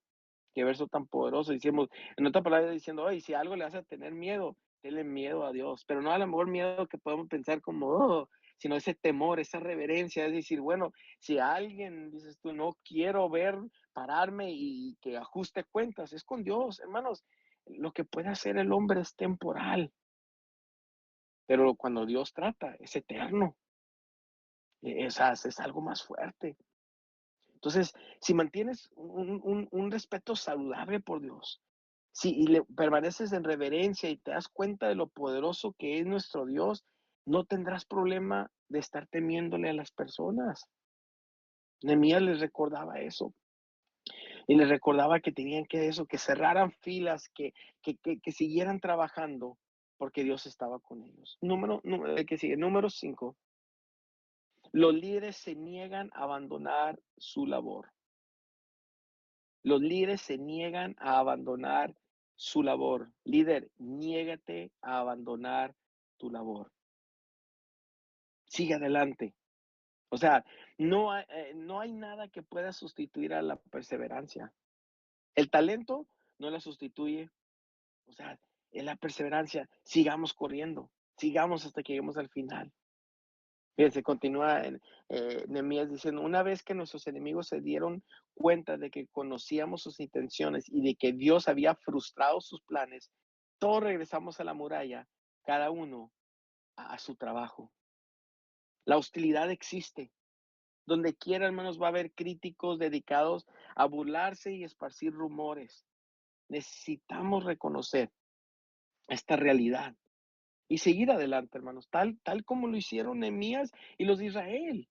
qué verso tan poderoso. Decimos, en otra palabra diciendo, oye, si algo le hace tener miedo, tenle miedo a Dios, pero no a lo mejor miedo que podemos pensar como, oh, sino ese temor, esa reverencia, es decir, bueno, si alguien, dices tú, no quiero ver, pararme y que ajuste cuentas, es con Dios, hermanos, lo que puede hacer el hombre es temporal, pero cuando Dios trata, es eterno, es algo más fuerte. Entonces, si mantienes un respeto saludable por Dios, si y le permaneces en reverencia y te das cuenta de lo poderoso que es nuestro Dios, no tendrás problema de estar temiéndole a las personas. Nehemías les recordaba eso y les recordaba que tenían que eso, que cerraran filas, que siguieran trabajando porque Dios estaba con ellos. El que sigue, número 5. Los líderes se niegan a abandonar su labor. Los líderes se niegan a abandonar su labor. Líder, niégate a abandonar tu labor. Sigue adelante. O sea, no hay nada que pueda sustituir a la perseverancia. El talento no la sustituye. O sea, es la perseverancia. Sigamos corriendo. Sigamos hasta que lleguemos al final. Fíjense, continúa en Nehemías diciendo, una vez que nuestros enemigos se dieron cuenta de que conocíamos sus intenciones y de que Dios había frustrado sus planes, todos regresamos a la muralla, cada uno a su trabajo. La hostilidad existe. Donde quiera, hermanos, va a haber críticos dedicados a burlarse y esparcir rumores. Necesitamos reconocer esta realidad y seguir adelante, hermanos, tal como lo hicieron Nehemías y los de Israel.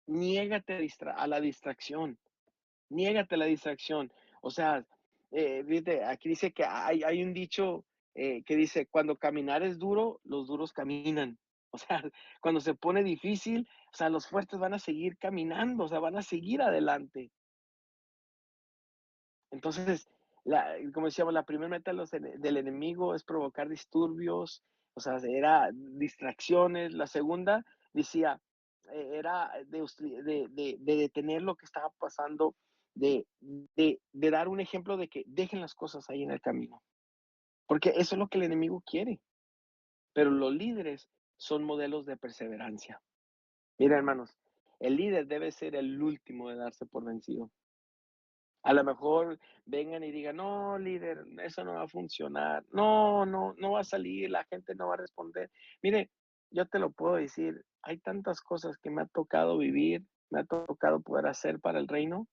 Niégate a la distracción, niégate a la distracción. O sea, fíjate, aquí dice que hay un dicho que dice, cuando caminar es duro, los duros caminan. O sea, cuando se pone difícil, o sea, los fuertes van a seguir caminando, o sea, van a seguir adelante. Entonces, como decíamos, la primera meta del enemigo es provocar disturbios, o sea, era distracciones. La segunda decía, era de detener lo que estaba pasando, de dar un ejemplo de que dejen las cosas ahí en el camino, porque eso es lo que el enemigo quiere, pero los líderes son modelos de perseverancia. Mira, hermanos, el líder debe ser el último de darse por vencido. A lo mejor vengan y digan, no, líder, eso no va a funcionar. No, no, no va a salir, la gente no va a responder. Mire, yo te lo puedo decir, hay tantas cosas que me ha tocado vivir, me ha tocado poder hacer para el reino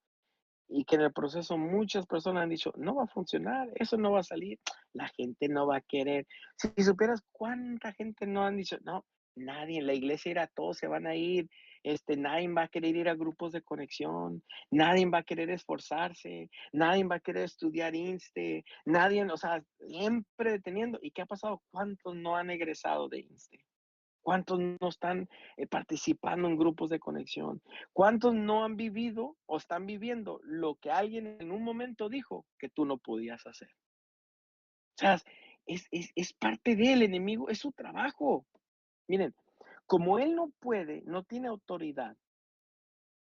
y que en el proceso muchas personas han dicho, no va a funcionar, eso no va a salir, la gente no va a querer. Si supieras cuánta gente no han dicho, no, nadie, en la iglesia irá, todos se van a ir, nadie va a querer ir a grupos de conexión, nadie va a querer esforzarse, nadie va a querer estudiar nadie, o sea, siempre deteniendo. ¿Y qué ha pasado? ¿Cuántos no han egresado de INSTE? ¿Cuántos no están participando en grupos de conexión? ¿Cuántos no han vivido o están viviendo lo que alguien en un momento dijo que tú no podías hacer? O sea, es parte del enemigo, es su trabajo. Miren, como él no puede, no tiene autoridad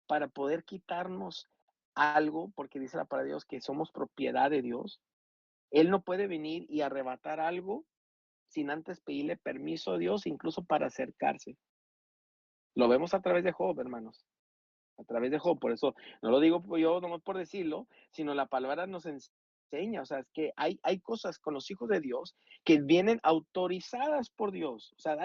para poder quitarnos algo, porque dice la palabra de Dios que somos propiedad de Dios, él no puede venir y arrebatar algo sin antes pedirle permiso a Dios, incluso para acercarse. Lo vemos a través de Job, hermanos. A través de Job. Por eso no lo digo yo nomás por decirlo, sino la palabra nos enseña. O sea, es que hay cosas con los hijos de Dios que vienen autorizadas por Dios. O sea,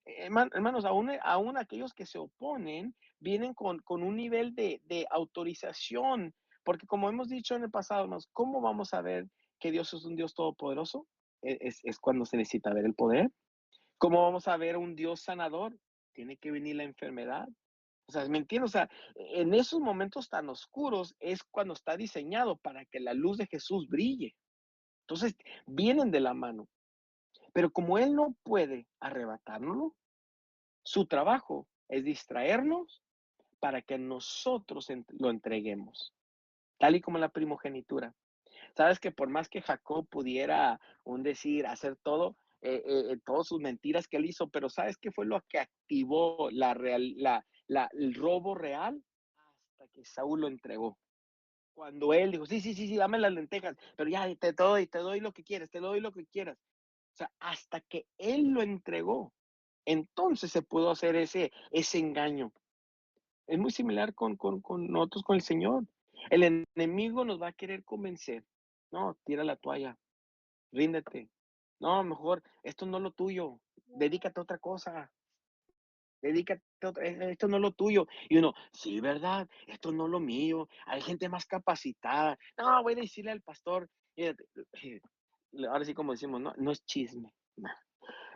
hermanos, aún aquellos que se oponen vienen con un nivel de autorización. Porque como hemos dicho en el pasado, hermanos, ¿cómo vamos a ver que Dios es un Dios todopoderoso? Es cuando se necesita ver el poder. ¿Cómo vamos a ver un Dios sanador? Tiene que venir la enfermedad. O sea, ¿me entiendes? O sea, en esos momentos tan oscuros es cuando está diseñado para que la luz de Jesús brille. Entonces, vienen de la mano. Pero como Él no puede arrebatárnoslo, Su trabajo es distraernos para que nosotros lo entreguemos, tal y como la primogenitura. Sabes que por más que Jacob pudiera, un decir, hacer todo, todas sus mentiras que él hizo, pero ¿sabes qué fue lo que activó el robo real? Hasta que Saúl lo entregó. Cuando él dijo, sí, sí, sí, sí, dame las lentejas, pero ya te doy lo que quieres, te doy lo que quieras. O sea, hasta que él lo entregó, entonces se pudo hacer ese engaño. Es muy similar con nosotros, con el Señor. El enemigo nos va a querer convencer. No, tira la toalla, ríndete. No, mejor, esto no es lo tuyo. Dedícate a otra cosa. Dedícate a esto no es lo tuyo. Y uno, sí, ¿verdad? Esto no es lo mío. Hay gente más capacitada. No, voy a decirle al pastor. Fíjate, ahora sí, como decimos, no, no es chisme. No.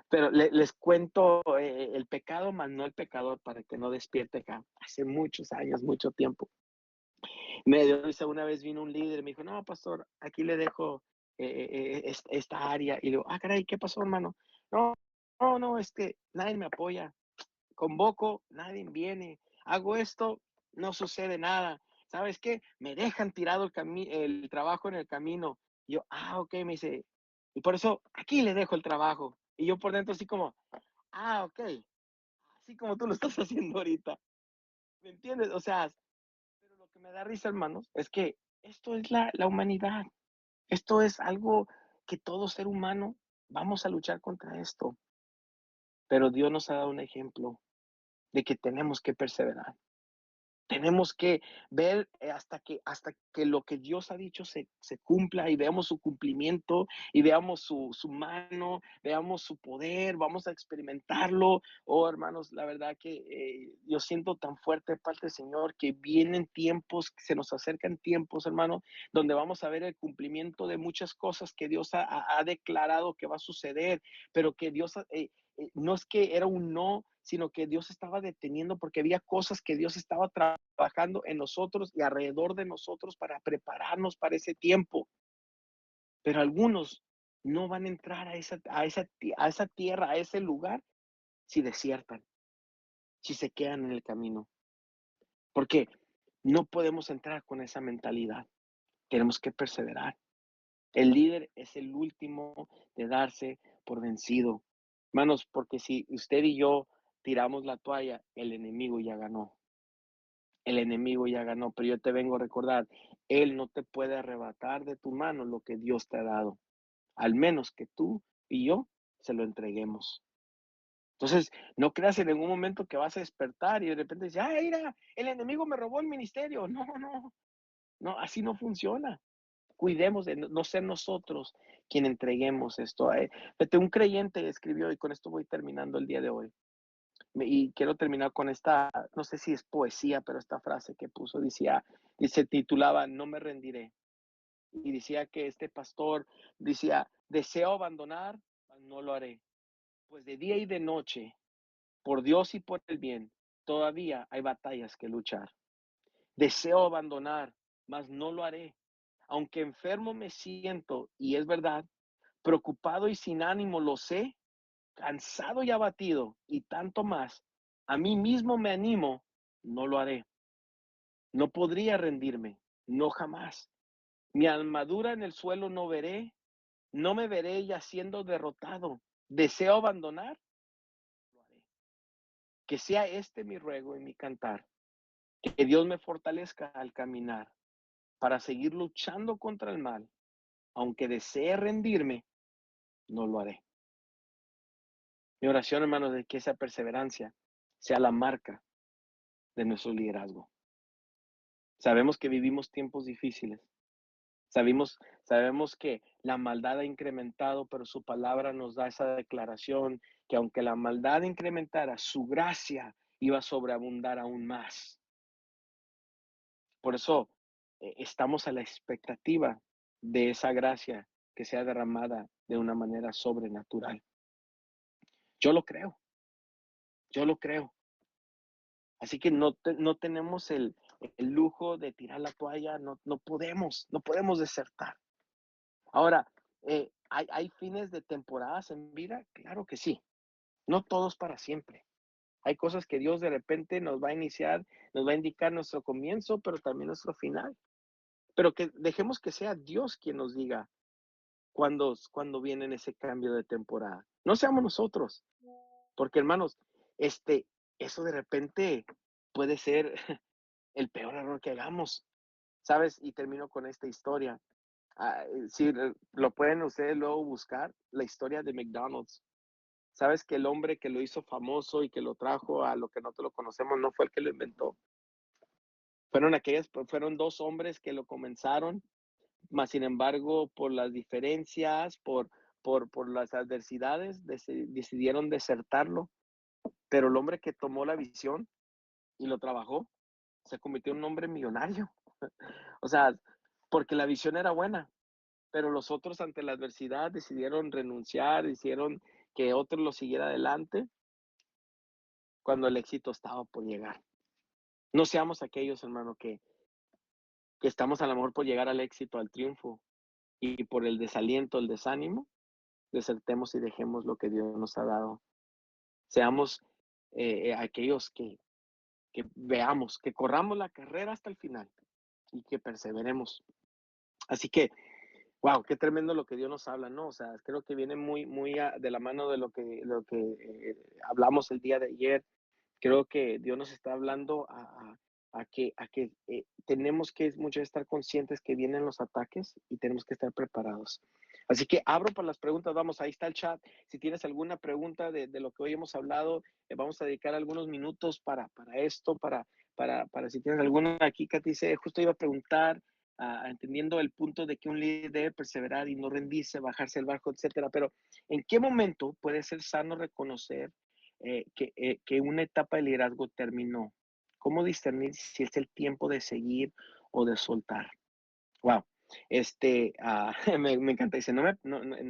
Pero les cuento el pecado, más no el pecador, para que no despierte acá. Hace muchos años, mucho tiempo. Me dio risa, una vez vino un líder y me dijo, no, pastor, aquí le dejo esta área. Y le digo, ah, caray, ¿qué pasó, hermano? No, no, no, es que nadie me apoya. Convoco, nadie viene. Hago esto, no sucede nada. ¿Sabes qué? Me dejan tirado el trabajo en el camino. Y yo, ah, ok, me dice, y por eso aquí le dejo el trabajo. Y yo por dentro así como, ah, ok, así como tú lo estás haciendo ahorita. ¿Me entiendes? O sea, pero lo que me da risa, hermanos, es que esto es la humanidad. Esto es algo que todo ser humano vamos a luchar contra esto. Pero Dios nos ha dado un ejemplo de que tenemos que perseverar. Tenemos que ver hasta que lo que Dios ha dicho se cumpla y veamos su cumplimiento y veamos su mano, veamos su poder, vamos a experimentarlo. Oh, hermanos, la verdad que yo siento tan fuerte de parte del Señor que vienen tiempos, se nos acercan tiempos, hermano, donde vamos a ver el cumplimiento de muchas cosas que Dios ha declarado que va a suceder, pero que Dios no es que era un no, sino que Dios estaba deteniendo porque había cosas que Dios estaba trabajando en nosotros y alrededor de nosotros para prepararnos para ese tiempo. Pero algunos no van a entrar a esa tierra, a ese lugar, si desiertan, si se quedan en el camino. Porque no podemos entrar con esa mentalidad. Tenemos que perseverar. El líder es el último de darse por vencido. Hermanos, porque si usted y yo tiramos la toalla, el enemigo ya ganó. El enemigo ya ganó, pero yo te vengo a recordar, él no te puede arrebatar de tu mano lo que Dios te ha dado, al menos que tú y yo se lo entreguemos. Entonces, no creas en ningún momento que vas a despertar y de repente dices, ah, mira, el enemigo me robó el ministerio. No, no, no, así no funciona. Cuidemos de no ser nosotros quien entreguemos esto. Fíjate, un creyente escribió, y con esto voy terminando el día de hoy, y quiero terminar con esta, no sé si es poesía, pero esta frase que puso decía, y se titulaba No me rendiré. Y decía que este pastor decía, deseo abandonar, mas no lo haré. Pues de día y de noche, por Dios y por el bien, todavía hay batallas que luchar. Deseo abandonar, mas no lo haré. Aunque enfermo me siento, y es verdad, preocupado y sin ánimo lo sé, cansado y abatido, y tanto más, a mí mismo me animo, no lo haré. No podría rendirme, no jamás. Mi armadura en el suelo no veré, no me veré ya siendo derrotado. Deseo abandonar, lo haré. Que sea este mi ruego y mi cantar, que Dios me fortalezca al caminar para seguir luchando contra el mal. Aunque desee rendirme, no lo haré. Mi oración, hermanos, es que esa perseverancia sea la marca de nuestro liderazgo. Sabemos que vivimos tiempos difíciles. Sabemos que la maldad ha incrementado, pero su palabra nos da esa declaración que aunque la maldad incrementara, su gracia iba a sobreabundar aún más. Por eso estamos a la expectativa de esa gracia que sea derramada de una manera sobrenatural. Yo lo creo, yo lo creo. Así que no tenemos el lujo de tirar la toalla, no podemos desertar. Ahora, ¿hay fines de temporadas en vida? Claro que sí. No todos para siempre. Hay cosas que Dios de repente nos va a iniciar, nos va a indicar nuestro comienzo, pero también nuestro final. Pero que dejemos que sea Dios quien nos diga cuando viene ese cambio de temporada. No seamos nosotros, porque hermanos, este, eso de repente puede ser el peor error que hagamos, ¿sabes? Y termino con esta historia. Si lo pueden ustedes luego buscar, la historia de McDonald's. Sabes que el hombre que lo hizo famoso y que lo trajo a lo que nosotros lo conocemos no fue el que lo inventó. Fueron dos hombres que lo comenzaron, mas sin embargo, por las diferencias, por las adversidades, decidieron desertarlo. Pero el hombre que tomó la visión y lo trabajó, se convirtió en un hombre millonario. O sea, porque la visión era buena, pero los otros ante la adversidad decidieron renunciar, hicieron que otro lo siguiera adelante cuando el éxito estaba por llegar. No seamos aquellos, hermano, que estamos a lo mejor por llegar al éxito, al triunfo, y por el desaliento, el desánimo, desertemos y dejemos lo que Dios nos ha dado. Seamos aquellos que veamos, que corramos la carrera hasta el final y que perseveremos. Así que, wow, qué tremendo lo que Dios nos habla, ¿no? O sea, creo que viene muy de la mano de lo que hablamos el día de ayer. Creo que Dios nos está hablando a que tenemos que mucho estar conscientes que vienen los ataques y tenemos que estar preparados. Así que abro para las preguntas, vamos, ahí está el chat. Si tienes alguna pregunta de lo que hoy hemos hablado, vamos a dedicar algunos minutos para esto, para si tienes alguna aquí, Katy dice, justo iba a preguntar, entendiendo el punto de que un líder debe perseverar y no rendirse, bajarse el barco, etcétera, pero ¿en qué momento puede ser sano reconocer que una etapa de liderazgo terminó? ¿Cómo discernir si es el tiempo de seguir o de soltar? Wow. Me encanta. Dice,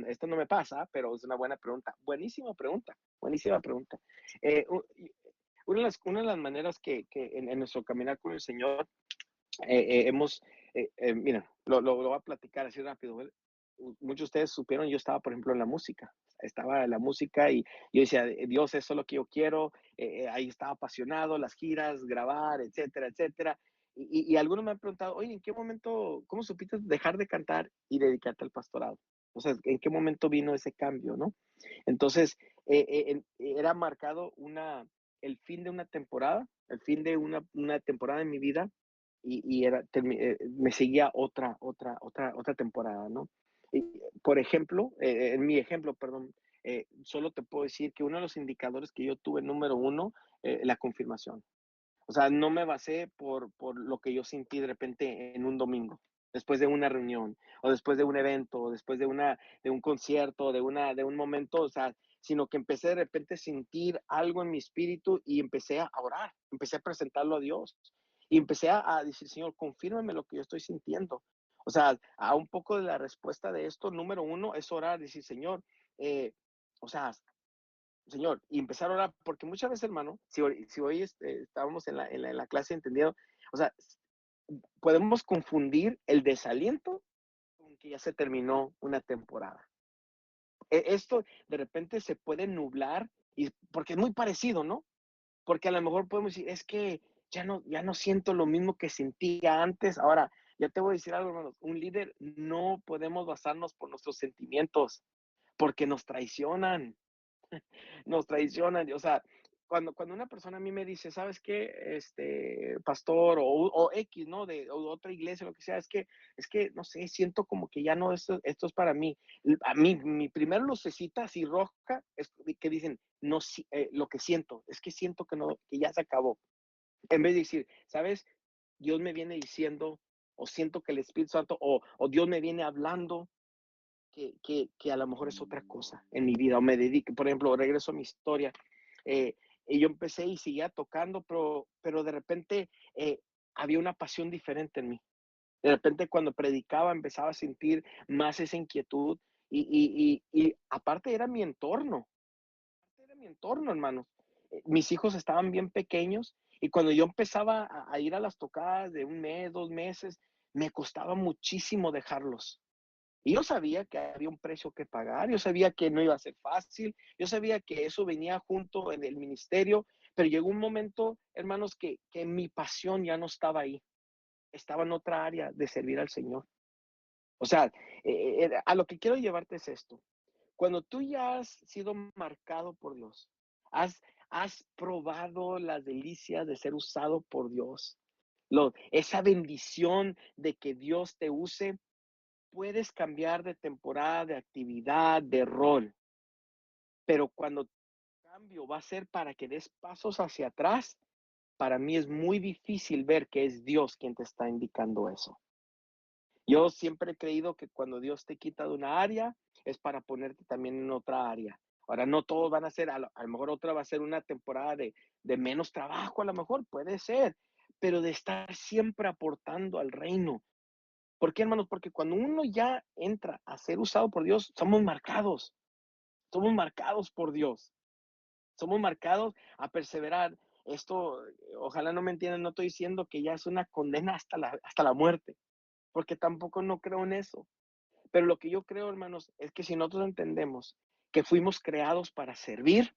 esto no me pasa, pero es una buena pregunta. Buenísima pregunta, buenísima pregunta. Una de las maneras que en nuestro caminar con el Señor mira, lo voy a platicar así rápido. Muchos de ustedes supieron, yo estaba, por ejemplo, en la música. Estaba en la música y yo decía, Dios, eso es lo que yo quiero. Ahí estaba apasionado, las giras, grabar, etcétera, etcétera. Y algunos me han preguntado, oye, ¿en qué momento, cómo supiste dejar de cantar y dedicarte al pastorado? O sea, ¿en qué momento vino ese cambio, no? Entonces, era marcado el fin de una temporada, el fin de una temporada en mi vida me seguía otra temporada, ¿no? Y, por ejemplo, en mi ejemplo, perdón, solo te puedo decir que uno de los indicadores que yo tuve, número uno, la confirmación. O sea, no me basé por lo que yo sentí de repente en un domingo, después de una reunión, o después de un evento, o después de un concierto, de un momento, o sea, sino que empecé de repente a sentir algo en mi espíritu y empecé a orar, empecé a presentarlo a Dios y empecé a decir, Señor, confírmame lo que yo estoy sintiendo. O sea, a un poco de la respuesta de esto, número uno, es orar, decir, Señor, eh, o sea, Señor, y empezar a orar, porque muchas veces, hermano, si hoy estábamos en la clase entendiendo, o sea, podemos confundir el desaliento con que ya se terminó una temporada. Esto de repente se puede nublar, porque es muy parecido, ¿no? Porque a lo mejor podemos decir, es que ya no siento lo mismo que sentía antes. Ahora, ya te voy a decir algo, hermanos, un líder no podemos basarnos por nuestros sentimientos, porque nos traicionan. Nos traicionan. O sea, cuando una persona a mí me dice, ¿sabes qué? Pastor o X, ¿no? O otra iglesia, lo que sea, es que, no sé, siento como que ya no, esto es para mí. A mí, mi primer lucecita así roja es que dicen, no, lo que siento, es que siento que no, que ya se acabó. En vez de decir, ¿sabes? Dios me viene diciendo, o siento que el Espíritu Santo, o Dios me viene hablando, que a lo mejor es otra cosa en mi vida, o me dedique, por ejemplo, regreso a mi historia, eh, y yo empecé y seguía tocando, pero de repente había una pasión diferente en mí. De repente cuando predicaba empezaba a sentir más esa inquietud y aparte era mi entorno, hermanos. Mis hijos estaban bien pequeños y cuando yo empezaba a ir a las tocadas de un mes, 2 meses, me costaba muchísimo dejarlos. Y yo sabía que había un precio que pagar, yo sabía que no iba a ser fácil, yo sabía que eso venía junto en el ministerio, Pero llegó un momento, hermanos, que mi pasión ya no estaba ahí, estaba en otra área de servir al Señor. O sea, a lo que quiero llevarte es esto. Cuando tú ya has sido marcado por Dios, has probado las delicias de ser usado por Dios, esa bendición de que Dios te use, puedes cambiar de temporada, de actividad, de rol, pero cuando el cambio va a ser para que des pasos hacia atrás, para mí es muy difícil ver que es Dios quien te está indicando eso. Yo siempre he creído que cuando Dios te quita de una área, es para ponerte también en otra área. Ahora, no todos van a ser, a lo mejor otra va a ser una temporada de menos trabajo, a lo mejor puede ser, pero de estar siempre aportando al reino. ¿Por qué, hermanos? Porque cuando uno ya entra a ser usado por Dios, somos marcados por Dios, somos marcados a perseverar. Esto, ojalá no me entiendan, no estoy diciendo que ya es una condena hasta la muerte, porque tampoco no creo en eso. Pero lo que yo creo, hermanos, es que si nosotros entendemos que fuimos creados para servir,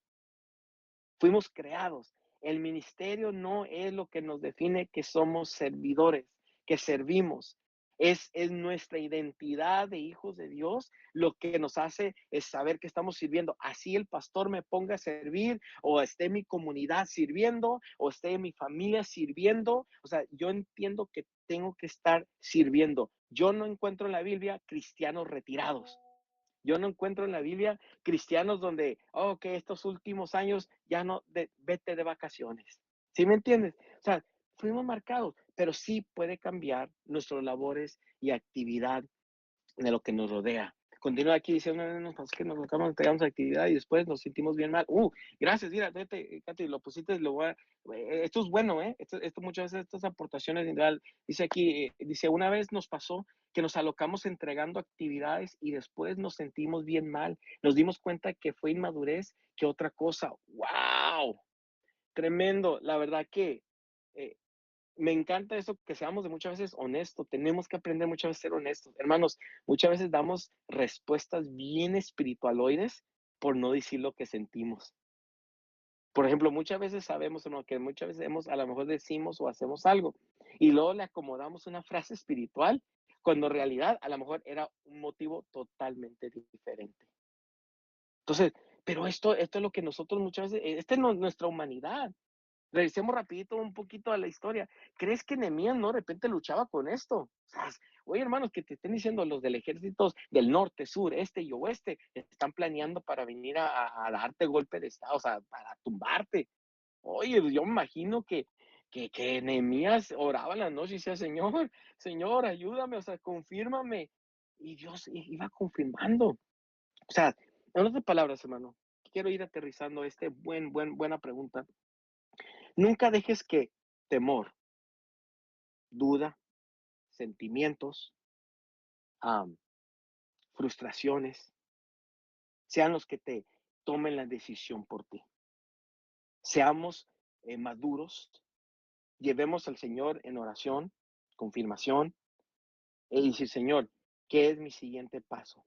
fuimos creados. El ministerio no es lo que nos define que somos servidores, que servimos. Es nuestra identidad de hijos de Dios lo que nos hace es saber que estamos sirviendo. Así el pastor me ponga a servir, o esté en mi comunidad sirviendo, o esté en mi familia sirviendo. O sea, yo entiendo que tengo que estar sirviendo. Yo no encuentro en la Biblia cristianos retirados. Yo no encuentro en la Biblia cristianos donde, oh, que estos últimos años ya no, vete de vacaciones. ¿Sí me entiendes? O sea, fuimos marcados, pero sí puede cambiar nuestras labores y actividad de lo que nos rodea. Continúa aquí diciendo, no, no, es que nos acabamos, entregamos actividad y después nos sentimos bien mal. Gracias, mira, vete, Katy, lo pusiste, esto es bueno, ¿eh? Esto muchas veces, estas aportaciones, dice aquí, dice, una vez nos pasó que nos alocamos entregando actividades y después nos sentimos bien mal. Nos dimos cuenta que fue inmadurez que otra cosa. ¡Wow! Tremendo. La verdad que eh, me encanta eso, que seamos de muchas veces honestos. Tenemos que aprender muchas veces a ser honestos. Hermanos, muchas veces damos respuestas bien espiritualoides por no decir lo que sentimos. Por ejemplo, muchas veces sabemos, hermano, que muchas veces a lo mejor decimos o hacemos algo y luego le acomodamos una frase espiritual cuando en realidad a lo mejor era un motivo totalmente diferente. Entonces, pero esto es lo que nosotros muchas veces, esta es nuestra humanidad. Revisemos rapidito un poquito a la historia. ¿Crees que Nehemías no de repente luchaba con esto? O sea, oye, hermanos, que te estén diciendo los del ejército del norte, sur, este y oeste, están planeando para venir a darte golpe de estado, o sea, para tumbarte. Oye, yo me imagino que Nehemías oraba en la noche y decía, Señor, Señor, ayúdame, o sea, confírmame. Y Dios iba confirmando. O sea, en otras palabras, hermano, quiero ir aterrizando buena pregunta. Nunca dejes que temor, duda, sentimientos, am, frustraciones, sean los que te tomen la decisión por ti. Seamos maduros, llevemos al Señor en oración, confirmación, y decir, Señor, ¿qué es mi siguiente paso?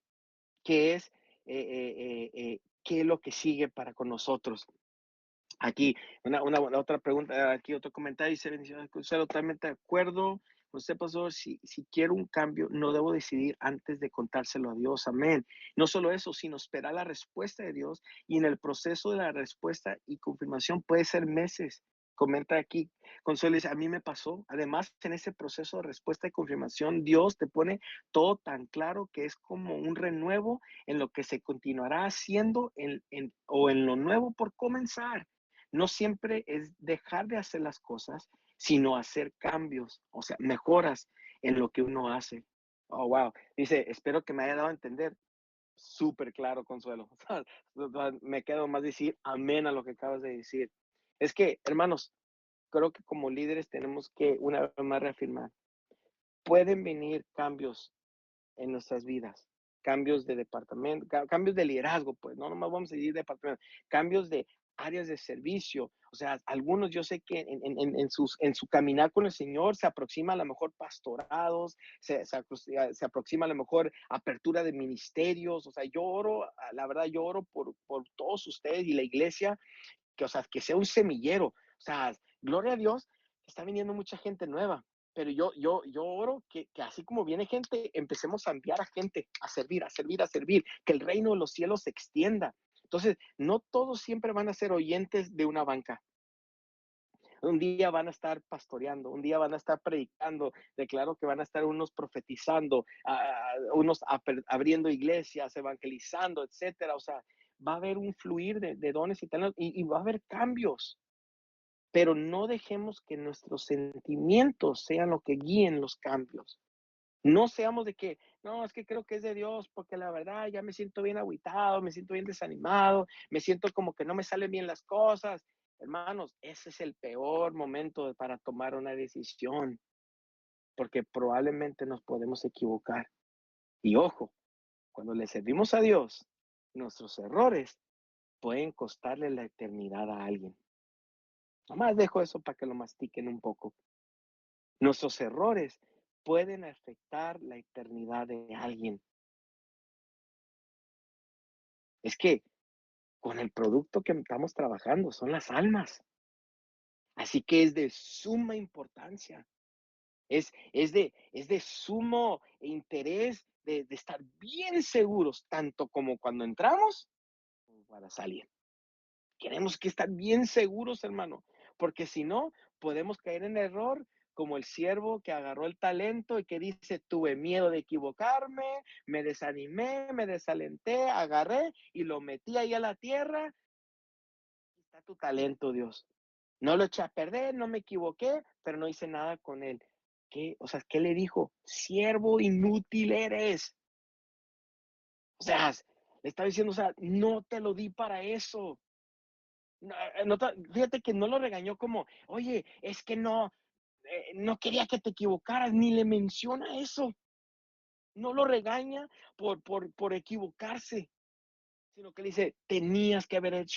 ¿Qué es, qué es lo que sigue para con nosotros? Aquí, otra pregunta, aquí otro comentario dice, bendiciones, Consuelo, totalmente de acuerdo. Usted, pastor, si quiero un cambio, no debo decidir antes de contárselo a Dios. Amén. No solo eso, sino esperar la respuesta de Dios y en el proceso de la respuesta y confirmación puede ser meses. Comenta aquí, Consuelo dice, a mí me pasó. Además, en ese proceso de respuesta y confirmación, Dios te pone todo tan claro que es como un renuevo en lo que se continuará haciendo o en lo nuevo por comenzar. No siempre es dejar de hacer las cosas, sino hacer cambios, o sea, mejoras en lo que uno hace. Oh, wow. Dice, espero que me haya dado a entender. Súper claro, Consuelo. Me quedo más decir amén a lo que acabas de decir. Es que, hermanos, creo que como líderes tenemos que una vez más reafirmar, pueden venir cambios en nuestras vidas, cambios de departamento, cambios de liderazgo, pues no nomás vamos a decir departamento, cambios de áreas de servicio. O sea, algunos yo sé que en su caminar con el Señor se aproxima a lo mejor pastorados, se aproxima a lo mejor apertura de ministerios. O sea, yo oro, la verdad, yo oro por todos ustedes y la iglesia o sea, que sea un semillero. O sea, gloria a Dios, está viniendo mucha gente nueva. Pero yo oro que así como viene gente, empecemos a enviar a gente a servir, a servir, a servir, que el reino de los cielos se extienda. Entonces, no todos siempre van a ser oyentes de una banca. Un día van a estar pastoreando, un día van a estar predicando, declaro que van a estar unos profetizando, unos abriendo iglesias, evangelizando, etcétera. O sea, va a haber un fluir de dones y talentos y va a haber cambios, pero no dejemos que nuestros sentimientos sean lo que guíen los cambios. No seamos de que, no, es que creo que es de Dios, porque la verdad ya me siento bien agüitado, me siento bien desanimado, me siento como que no me salen bien las cosas. Hermanos, ese es el peor momento para tomar una decisión, porque probablemente nos podemos equivocar. Y ojo, cuando le servimos a Dios, nuestros errores pueden costarle la eternidad a alguien. Nomás dejo eso para que lo mastiquen un poco. Nuestros errores pueden afectar la eternidad de alguien. Es que con el producto que estamos trabajando son las almas. Así que es de suma importancia, es de sumo interés de estar bien seguros, tanto como cuando entramos como para salir. Tenemos que estar bien seguros, hermano, porque si no, podemos caer en error como el siervo que agarró el talento y que dice, tuve miedo de equivocarme, me desanimé, me desalenté, agarré y lo metí ahí a la tierra. Aquí está tu talento, Dios. No lo eché a perder, no me equivoqué, pero no hice nada con él. ¿Qué? O sea, ¿qué le dijo? Siervo inútil eres. O sea, le estaba diciendo, o sea, no te lo di para eso. No, fíjate que no lo regañó como, oye, es que no, no quería que te equivocaras, ni le menciona eso. No lo regaña por equivocarse, sino que le dice, tenías que haber hecho